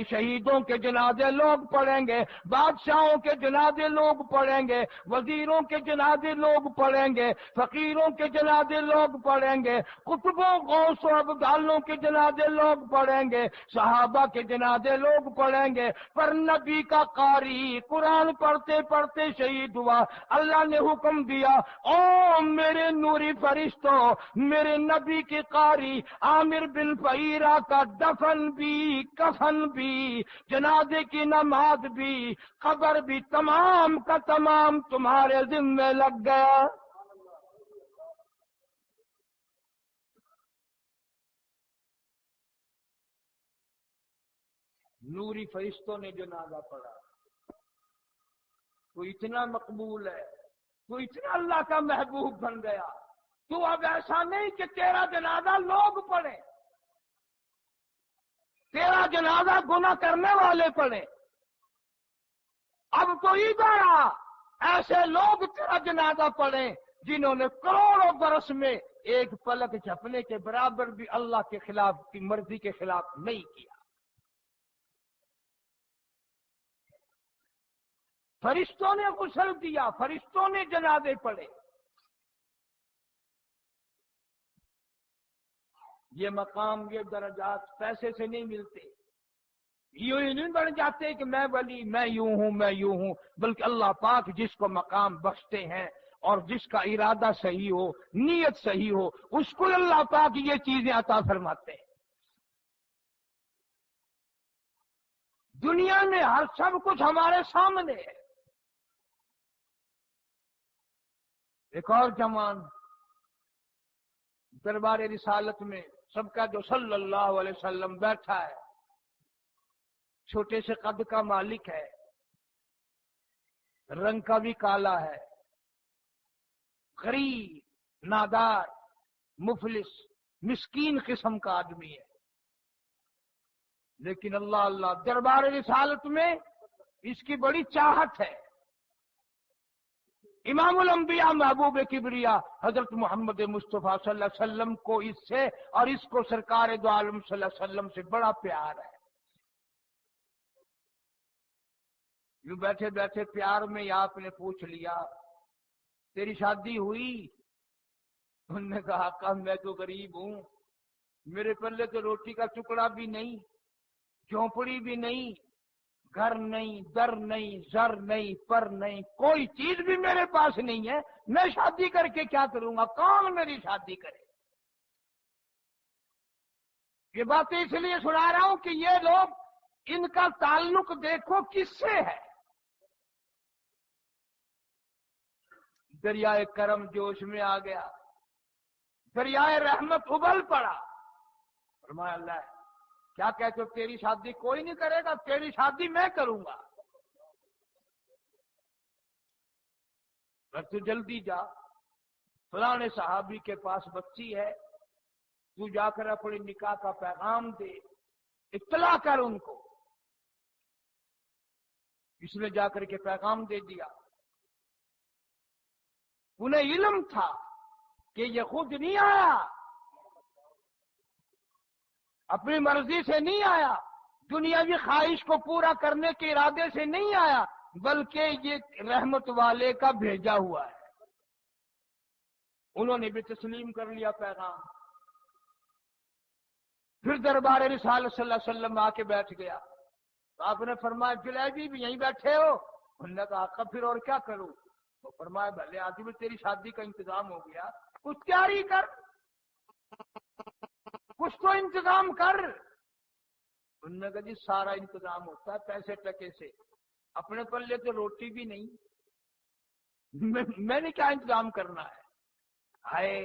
A: شہیدوں کے جنازے لوگ پڑھیں گے، بادشاہوں کے جنازے لوگ پڑھیں گے، وزیروں کے جنازے لوگ پڑھیں گے، فقیروں کے جنازے لوگ پڑھیں گے، قطبوں غوث و ابدالوں کے جنازے لوگ پڑھیں گے، صحابہ کے جنازے لوگ پڑھیں گے، پر نبی کا قاری قرآن پڑھتے پڑھتے شہید ہوا۔ اللہ نے حکم دیا، او میرے نوری فرشتوں، میرے نبی کے قاری عامر بن فہیرہ کا دفن بھی، کفن بھی، جنازے کی نماز بھی، قبر بھی، تمام کا تمام تمہارے ذمہ لگ گیا۔ نوری فرشتوں نے جنازہ پڑھا، تو اتنا مقبول ہے، تو اتنا اللہ کا محبوب بن گیا، تو اب ایسا نہیں کہ تیرا جنازہ لوگ پڑھیں، تیرا جنازہ گناہ کرنے والے پڑھیں، اب تو ادھر آ، ایسے لوگ تیرا جنازہ پڑھیں جنہوں نے کروڑوں برس میں ایک پلک جھپنے کے برابر بھی اللہ کے خلاف کی مرضی کے خلاف نہیں کیا۔ فرشتوں نے غسل دیا، فرشتوں نے جنازے پڑھے۔ یہ مقام، یہ درجات پیسے سے نہیں ملتے، یوں ہی نہیں بڑھ جاتے کہ میں ولی، میں یوں ہوں، میں یوں ہوں، بلکہ اللہ پاک جس کو مقام بخشتے ہیں اور جس کا ارادہ صحیح ہو، نیت صحیح ہو، اس کو اللہ پاک یہ چیزیں عطا فرماتے ہیں۔ دنیا میں ہر سب کچھ ہمارے سامنے ہے۔ ایک اور جوان دربار رسالت میں سب کا جو صلی اللہ علیہ وسلم بیٹھا ہے، چھوٹے سے قد کا مالک ہے، رنگ کا بھی کالا ہے، غریب، نادار، مفلس، مسکین قسم کا آدمی ہے، لیکن اللہ اللہ دربار رسالت میں اس کی بڑی چاہت ہے۔ امام الانبیاء محبوب کبریا حضرت محمد مصطفیٰ صلی اللہ علیہ وسلم کو اس سے اور اس کو سرکار دو عالم صلی اللہ علیہ وسلم سے بڑا پیار ہے. یوں بیٹھے بیٹھے پیار میں آپ نے پوچھ لیا تیری شادی ہوئی؟ انہوں نے کہا آقا میں تو غریب ہوں، میرے پلے تو روٹی کا ٹکڑا بھی نہیں، جھونپڑی بھی نہیں، گھر نہیں، در نہیں، زر نہیں، پر نہیں، کوئی چیز بھی میرے پاس نہیں ہے، میں شادی کر کے کیا کروں گا؟ کون میری شادی کرے؟ یہ باتیں اس لیے سنا رہا ہوں کہ یہ لوگ، ان کا تعلق دیکھو کس سے ہے. دریائے کرم جوش میں آ گیا، دریائے رحمت ابل پڑا. فرمایا اللہ کیا کہتے ہو تیری شادی کوئی نہیں کرے گا، تیری شادی میں کروں گا. بس تو جلدی جا، فلاں صحابی کے پاس بچی ہے، تو جا کر اپنے نکاح کا پیغام دے، اطلاع کر ان کو. اس نے جا کر کے پیغام دے دیا. انہیں علم تھا کہ یہ خود نہیں آیا، اپنی مرضی سے نہیں آیا، دنیاوی خواہش کو پورا کرنے کے ارادے سے نہیں آیا، بلکہ یہ رحمت والے کا بھیجا ہوا ہے. انہوں نے بھی تسلیم کر لیا پیغام. پھر دربار رسالت صلی اللہ علیہ وسلم آ کے بیٹھ گیا. تو آپ نے فرمایا جلیبی بھی یہیں بیٹھے ہو؟ انہوں نے کہا آقا پھر اور کیا کروں؟ تو فرمایا بھلے آج بھی تیری شادی کا انتظام ہو گیا، کچھ تیاری کر، کچھ تو انتظام کر. انہوں نے کہا جی سارا انتظام ہوتا ہے پیسے ٹکے سے، اپنے پلے تو روٹی بھی نہیں، میں نے کیا انتظام کرنا ہے؟ ہائے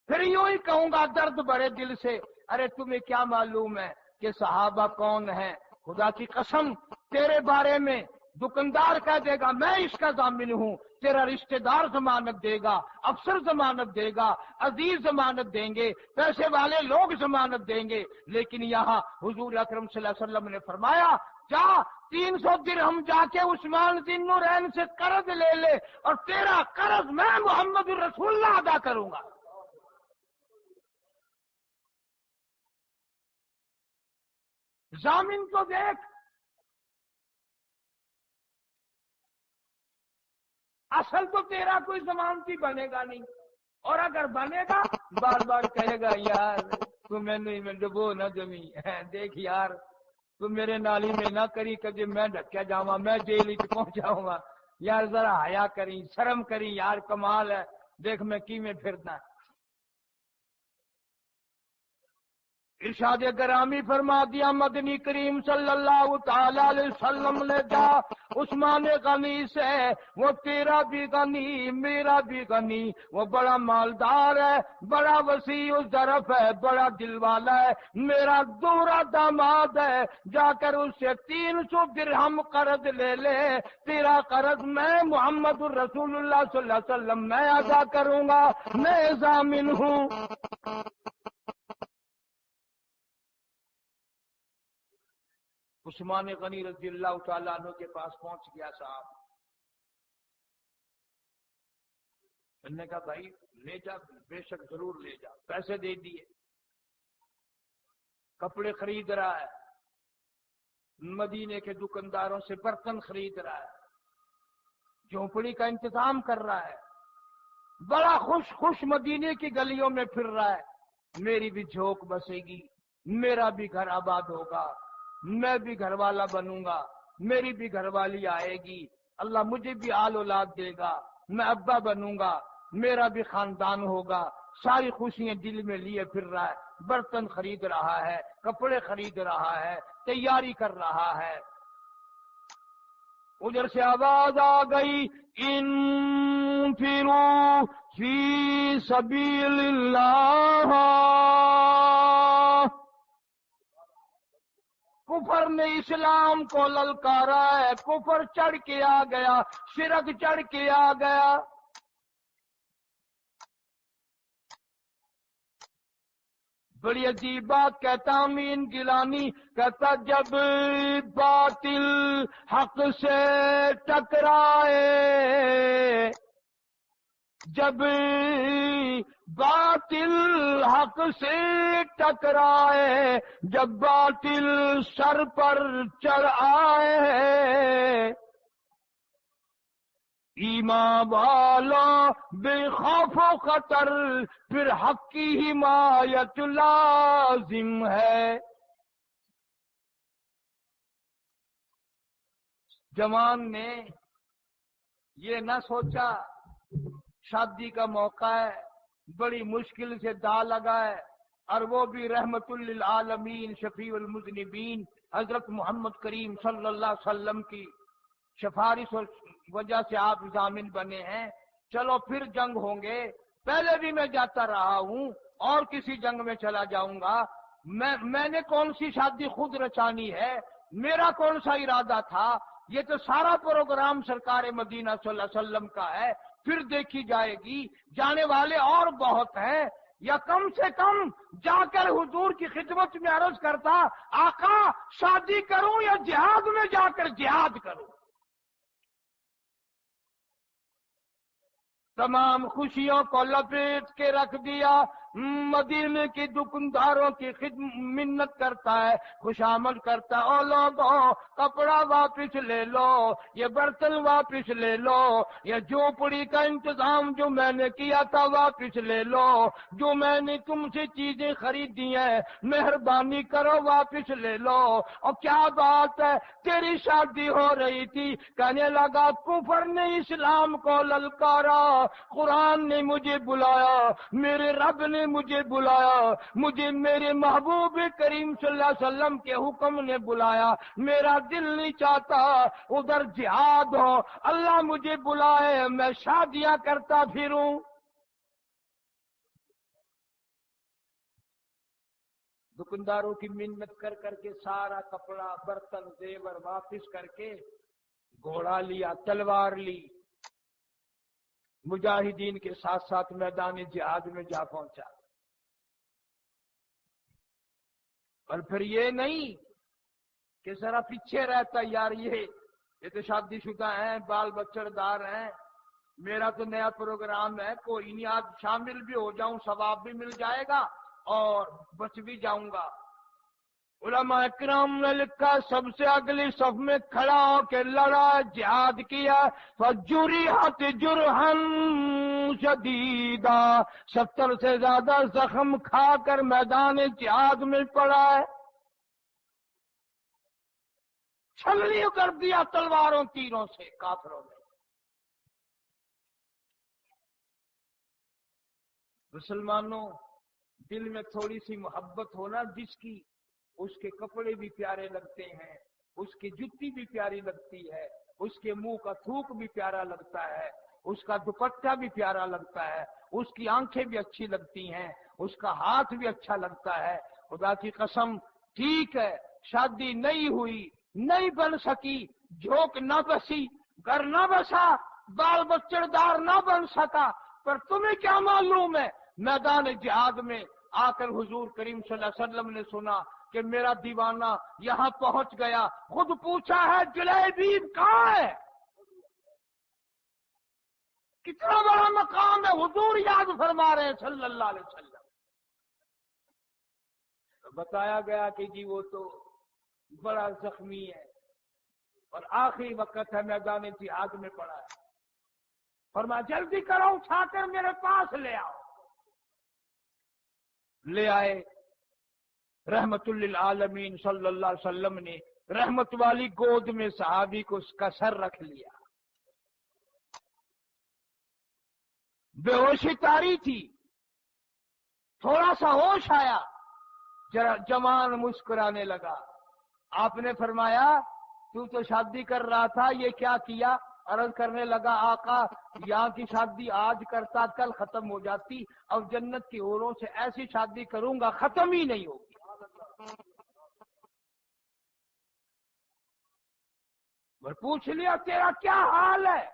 A: پھر یوں ہی کہوں گا درد بھرے دل سے، ارے تمہیں کیا معلوم ہے کہ صحابہ کون ہیں؟ خدا کی قسم تیرے بارے میں دکاندار کہہ دے گا میں اس کا ضامن ہوں، تیرا رشتہ دار ضمانت دے گا، افسر ضمانت دے گا، عزیز ضمانت دیں گے، پیسے والے لوگ ضمانت دیں گے. لیکن یہاں حضور اکرم صلی اللہ علیہ وسلم نے فرمایا جا 300 درہم جا کے عثمان ذی النورین سے قرض لے لے، اور تیرا قرض میں محمد رسول اللہ ادا کروں گا. ضامن تو دیکھ، اصل تو تیرا کوئی ضمانتی بنے گا نہیں، اور اگر بنے گا بار بار کہے گا یار تو میں ڈبو نہ جمی، دیکھ یار تو میرے نالی میں نہ کری کبھی میں ڈھکیا جاؤں، میں جیل پہنچ جاؤں گا، یار ذرا حیا کری، شرم کری یار، کمال ہے دیکھ میں کی میں پھرنا. ارشاد گرامی فرما دیا مدنی کریم صلی اللہ تعالی علیہ وسلم نے جا عثمان غنی سے، وہ تیرا بھی غنی میرا بھی غنی، وہ بڑا مالدار ہے، بڑا وسیع الظرف ہے، بڑا دل والا ہے، میرا دورا داماد ہے، جا کر اس سے 300 درہم قرض لے لے، تیرا قرض میں محمد الرسول اللہ صلی اللہ علیہ وسلم میں ادا کروں گا، میں ضامن ہوں. عثمان غنی رضی اللہ تعالیٰ عنہ کے پاس پہنچ گیا صاحب. انہوں نے کہا بھائی لے جا، بے شک ضرور لے جا. پیسے دے دیے، کپڑے خرید رہا ہے، مدینے کے دکانداروں سے برتن خرید رہا ہے، جھونپڑی کا انتظام کر رہا ہے، بڑا خوش مدینے کی گلیوں میں پھر رہا ہے. میری بھی جھونک بسے گی، میرا بھی گھر آباد ہوگا، میں بھی گھر والا بنوں گا، میری بھی گھر والی آئے گی، اللہ مجھے بھی آل اولاد دے گا، میں ابا بنوں گا، میرا بھی خاندان ہوگا. ساری خوشیاں دل میں لیے پھر رہا ہے، برتن خرید رہا ہے، کپڑے خرید رہا ہے، تیاری کر رہا ہے. ادھر سے آواز آ گئی انفروا فی سبیل اللہ. کفر نے اسلام کو للکارا ہے، کفر چڑھ کے آ گیا، شرک چڑھ کے آ گیا. بڑی عجیب بات کہتا امین گیلانی، کہتا جب باطل حق سے ٹکرائے جب باطل حق سے ٹکرائے، جب باطل سر پر چڑھ آئے، ایمان والا بے خوف و خطر پھر حق کی حمایت لازم ہے۔ جوان نے یہ نہ سوچا شادی کا موقع ہے، بڑی مشکل سے دا لگا ہے، اور وہ بھی رحمت للعالمین شفیع المذنبین حضرت محمد کریم صلی اللہ علیہ وسلم کی سفارش اور وجہ سے آپ ضامن بنے ہیں۔ چلو پھر جنگ ہوں گے، پہلے بھی میں جاتا رہا ہوں اور کسی جنگ میں چلا جاؤں گا، میں نے کون سی شادی خود رچانی ہے، میرا کون سا ارادہ تھا، یہ تو سارا پروگرام سرکار مدینہ صلی اللہ علیہ وسلم کا ہے، پھر دیکھی جائے گی، جانے والے اور بہت ہیں، یا کم سے کم جا کر حضور کی خدمت میں عرض کرتا، آقا شادی کروں یا جہاد میں جا کر جہاد کروں۔ تمام خوشیوں کو لپیٹ کے رکھ دیا، مدینے کے دکانداروں کی منت کرتا ہے، خوشامد کرتا ہے، او لوگوں کپڑا واپس لے لو، یہ برتن واپس لے لو، یہ جھوپڑی کا انتظام جو میں نے کیا تھا واپس لے لو، جو میں نے تم سے چیزیں خریدی ہیں مہربانی کرو واپس لے لو۔ اور کیا بات ہے، تیری شادی ہو رہی تھی، کہنے لگا کفر نے اسلام کو للکارا، قرآن نے مجھے بلایا، میرے رب نے مجھے بلایا، مجھے میرے محبوب کریم صلی اللہ علیہ وسلم کے حکم نے بلایا، میرا دل نہیں چاہتا ادھر جہاد ہو، اللہ مجھے بلائے میں شادیاں کرتا پھروں۔ دکانداروں کی منت کر کر کے سارا کپڑا برتن زیور واپس کر کے گھوڑا لیا، تلوار لی، مجاہدین کے ساتھ ساتھ میدان جہاد میں جا پہنچا۔ اور پھر یہ نہیں کہ ذرا پیچھے رہتا، یار یہ تو شادی شدہ ہیں، بال بچڑ دار ہیں، میرا تو نیا پروگرام ہے، کوئی نہیں آج شامل بھی ہو جاؤں، ثواب بھی مل جائے گا اور بچ بھی جاؤں گا۔ علماء اکرام نے لکھا سب سے اگلی صف میں کھڑا ہو کے لڑا، جہاد کیا، فجرحت جرحا شدیدا، 70 سے زیادہ زخم کھا کر میدان جہاد میں پڑا ہے، چھلنی کر دیا تلواروں تیروں سے کافروں نے۔ مسلمانوں، دل میں تھوڑی سی محبت ہونا، جس کی اس کے کپڑے بھی پیارے لگتے ہیں، اس کی جتی بھی پیاری لگتی ہے، اس کے منہ کا تھوک بھی پیارا لگتا ہے، اس کا دوپٹہ بھی پیارا لگتا ہے، اس کی آنکھیں بھی اچھی لگتی ہیں، اس کا ہاتھ بھی اچھا لگتا ہے۔ خدا کی قسم ٹھیک ہے شادی نہیں ہوئی، نہیں بن سکی، جھونک نہ بسی، گھر نہ بسا، بال بچڑ دار نہ بن سکا، پر تمہیں کیا معلوم ہے، میدان جہاد میں آ کر حضور کریم صلی اللہ علیہ وسلم نے سنا کہ میرا دیوانہ یہاں پہنچ گیا، خود پوچھا ہے جلیبیب کہاں ہے، کتنا بڑا مقام ہے، حضور یاد فرما رہے ہیں صلی اللہ علیہ وسلم۔ بتایا گیا کہ جی وہ تو بڑا زخمی ہے اور آخری وقت ہے، میدان جہاد میں پڑا ہے، فرمایا جلدی کرو اٹھا کر میرے پاس لے آؤ۔ لے آئے، رحمت للعالمین صلی اللہ علیہ وسلم نے رحمت والی گود میں صحابی کو اس کا سر رکھ لیا، بے ہوشی تاری تھی، تھوڑا سا ہوش آیا، جوان مسکرانے لگا۔ آپ نے فرمایا تو شادی کر رہا تھا، یہ کیا کیا؟ عرض کرنے لگا آقا یہاں کی شادی آج کرتا کل ختم ہو جاتی، اور جنت کی حوروں سے ایسی شادی کروں گا ختم ہی نہیں ہوگی۔ پوچھ لیا تیرا کیا حال ہے؟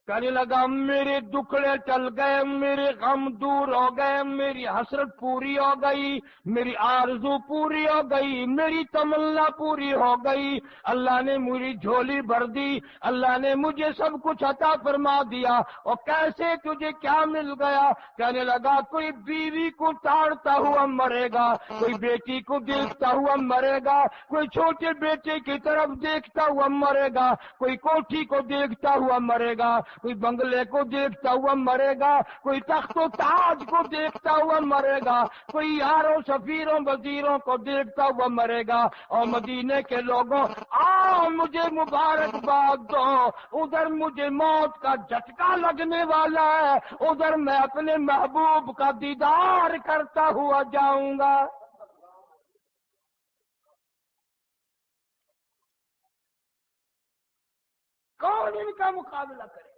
A: کہنے لگا میرے دکھڑے ٹل گئے، میرے غم دور ہو گئے، میری حسرت پوری ہو گئی، میری آرزو پوری ہو گئی، میری تمنا پوری ہو گئی، اللہ نے میری جھولی بھر دی، اللہ نے مجھے سب کچھ عطا فرما دیا۔ اور کیسے تجھے کیا مل گیا؟ کہنے لگا کوئی بیوی کو تاڑتا ہوا مرے گا، کوئی بیٹی کو دیکھتا ہوا مرے گا، کوئی چھوٹے بیٹے کی طرف دیکھتا ہوا مرے گا، کوئی کوٹھی کو دیکھتا ہوا مرے گا، کوئی بنگلے کو دیکھتا ہوا مرے گا، کوئی تخت و تاج کو دیکھتا ہوا مرے گا، کوئی یاروں سفیروں وزیروں کو دیکھتا ہوا مرے گا۔ اور مدینے کے لوگوں آؤ مجھے مبارکباد دو، ادھر مجھے موت کا جھٹکا لگنے والا ہے، ادھر میں اپنے محبوب کا دیدار کرتا ہوا جاؤں گا۔ کون ان کا مقابلہ کرے؟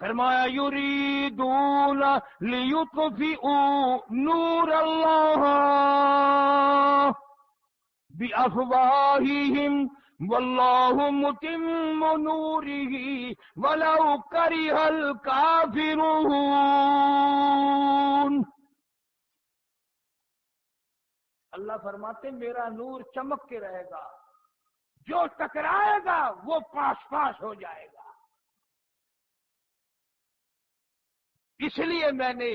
A: فرمایا یریدون لیطفئوا نور اللہ بافواہہم واللہ متم نورہ ولو کرہ الکافرون۔ اللہ فرماتے میرا نور چمک کے رہے گا، جو ٹکرائے گا وہ پاس پاس ہو جائے گا۔ اس لیے میں نے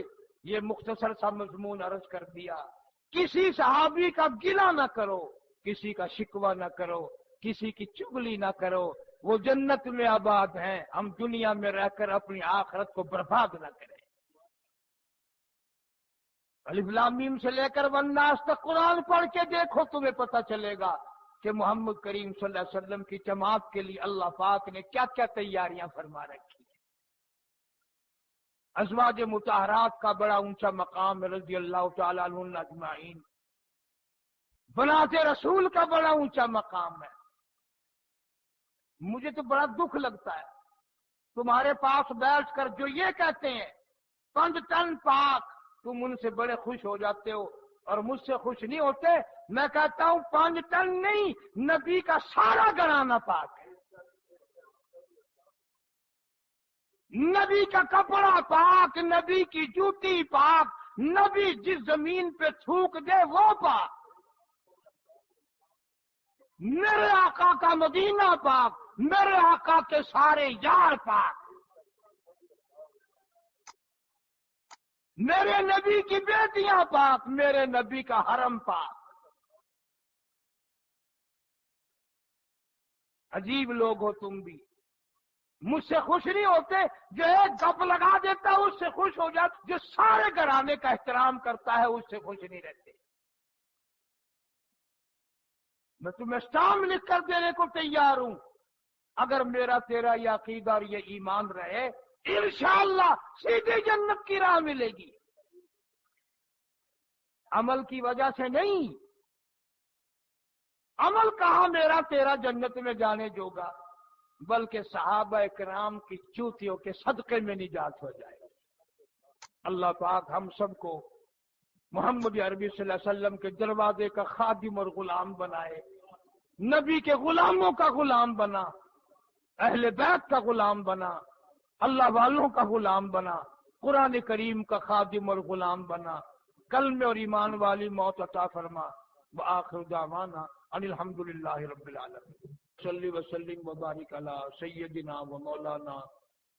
A: یہ مختصر سا مضمون عرض کر دیا۔ کسی صحابی کا گلہ نہ کرو، کسی کا شکوہ نہ کرو، کسی کی چغلی نہ کرو، وہ جنت میں آباد ہیں، ہم دنیا میں رہ کر اپنی آخرت کو برباد نہ کریں۔ الف لام میم سے لے کر والناس تک قرآن پڑھ کے دیکھو، تمہیں پتہ چلے گا کہ محمد کریم صلی اللہ علیہ وسلم کی جماعت کے لیے اللہ پاک نے کیا کیا تیاریاں فرما رکھی۔ ازواج مطہرات کا بڑا اونچا مقام ہے رضی اللہ تعالیٰ عنہن اجمعین، بنات رسول کا بڑا اونچا مقام ہے۔ مجھے تو بڑا دکھ لگتا ہے تمہارے پاس بیٹھ کر جو یہ کہتے ہیں 5 ٹن پاک، تم ان سے بڑے خوش ہو جاتے ہو اور مجھ سے خوش نہیں ہوتے۔ میں کہتا ہوں 5 ٹن نہیں، نبی کا سارا گھرانہ پاک ہے، نبی کا کپڑا پاک، نبی کی جوتی پاک، نبی جس زمین پہ تھوک دے وہ پاک، میرے آقا کا مدینہ پاک، میرے آقا کے سارے یار پاک، میرے نبی کی بیٹیاں پاک، میرے نبی کا حرم پاک۔ عجیب لوگ ہو تم بھی، مجھ سے خوش نہیں ہوتے، جو ایک گپ لگا دیتا ہے اس سے خوش ہو جاتا، جو سارے گھرانے کا احترام کرتا ہے اس سے خوش نہیں رہتے۔ میں تمہیں اسٹامپ لکھ کر دینے کو تیار ہوں، اگر میرا تیرا یہ عقیدہ اور یہ ایمان رہے انشاءاللہ سیدھی جنت کی راہ ملے گی، عمل کی وجہ سے نہیں۔ عمل کہاں میرا تیرا جنت میں جانے جوگا، بلکہ صحابہ کرام کی چوتیوں کے صدقے میں نجات ہو جائے۔ اللہ پاک ہم سب کو محمد عربی صلی اللہ علیہ وسلم کے دروازے کا خادم اور غلام بنائے، نبی کے غلاموں کا غلام بنا، اہل بیت کا غلام بنا، اللہ والوں کا غلام بنا، قرآن کریم کا خادم اور غلام بنا، کلمے اور ایمان والی موت عطا فرما۔ وآخر دعوانا ان الحمد للہ رب العالمین۔ صلی وسلم وبارک علی سیدنا و مولانا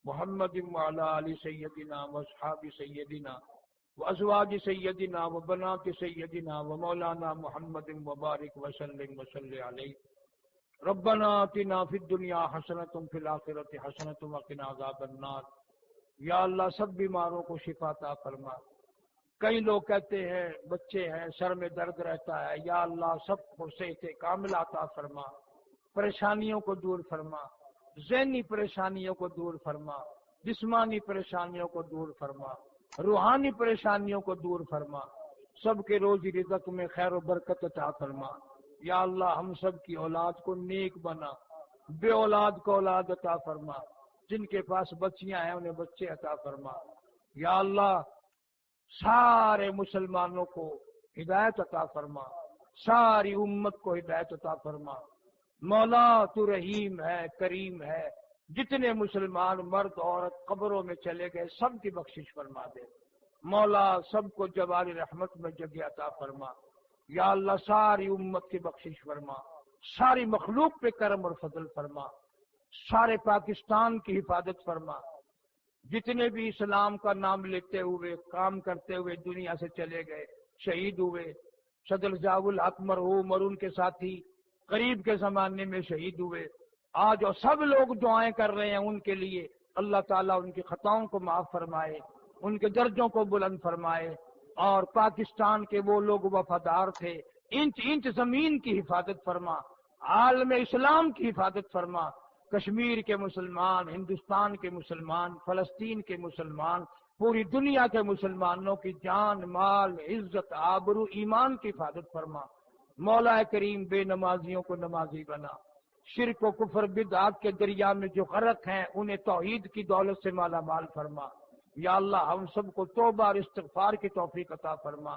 A: محمد وعلی آل سیدنا و اصحاب سیدنا و ازواج سیدنا و بنات سیدنا و مولانا محمد وبارک وسلم وصلی علیہ۔ ربنا آتنا فی الدنیا حسنۃ فی الآخرۃ حسنۃ وقنا عذاب النار۔ یا اللہ سب بیماروں کو شفا عطا فرما۔ کئی لوگ کہتے ہیں بچے ہیں سر میں درد رہتا ہے، یا اللہ سب کو صحت کاملہ عطا فرما، پریشانیوں کو دور فرما، ذہنی پریشانیوں کو دور فرما، جسمانی پریشانیوں کو دور فرما، روحانی پریشانیوں کو دور فرما، سب کے روزی رزق میں خیر و برکت عطا فرما۔ یا اللہ ہم سب کی اولاد کو نیک بنا، بے اولاد کو اولاد عطا فرما، جن کے پاس بچیاں ہیں انہیں بچے عطا فرما۔ یا اللہ سارے مسلمانوں کو ہدایت عطا فرما، ساری امت کو ہدایت عطا فرما۔ مولا تو رحیم ہے، کریم ہے، جتنے مسلمان مرد عورت قبروں میں چلے گئے سب کی بخشش فرما دے مولا، سب کو جوال رحمت میں جگہ عطا فرما یا اللہ، ساری امت کی بخشش فرما، ساری مخلوق پہ کرم اور فضل فرما، سارے پاکستان کی حفاظت فرما، جتنے بھی اسلام کا نام لیتے ہوئے کام کرتے ہوئے دنیا سے چلے گئے شہید ہوئے، صدر ضیاء الحق مرحوم اور ان کے ساتھی قریب کے زمانے میں شہید ہوئے، آج اور سب لوگ دعائیں کر رہے ہیں ان کے لیے، اللہ تعالیٰ ان کی خطاؤں کو معاف فرمائے، ان کے درجوں کو بلند فرمائے، اور پاکستان کے وہ لوگ وفادار تھے، انچ انچ زمین کی حفاظت فرما، عالم اسلام کی حفاظت فرما، کشمیر کے مسلمان، ہندوستان کے مسلمان، فلسطین کے مسلمان، پوری دنیا کے مسلمانوں کی جان مال عزت آبرو ایمان کی حفاظت فرما مولا کریم، بے نمازیوں کو نمازی بنا، شرک و کفر بدعات کے دریا میں جو غرق ہیں انہیں توحید کی دولت سے مالا مال فرما یا اللہ، ہم سب کو توبہ اور استغفار کی توفیق عطا فرما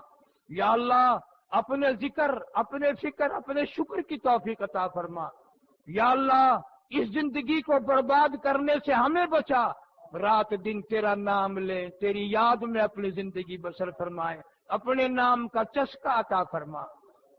A: یا اللہ، اپنے ذکر، اپنے فکر، اپنے شکر کی توفیق عطا فرما یا اللہ، اس زندگی کو برباد کرنے سے ہمیں بچا، رات دن تیرا نام لیں، تیری یاد میں اپنی زندگی بسر فرمائیں، اپنے نام کا چسکا عطا فرما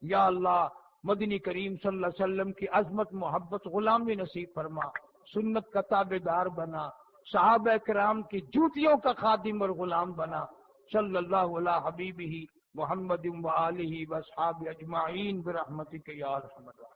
A: یا اللہ، مدنی کریم صلی اللہ علیہ وسلم کی عظمت محبت غلامی نصیب فرما، سنت کا تابع دار بنا، صحابہ کرام کی جوتیوں کا خادم اور غلام بنا، صلی اللہ علی حبیبہ محمد و آلہ و اصحابہ اجمعین برحمتک یا ارحم الراحمین۔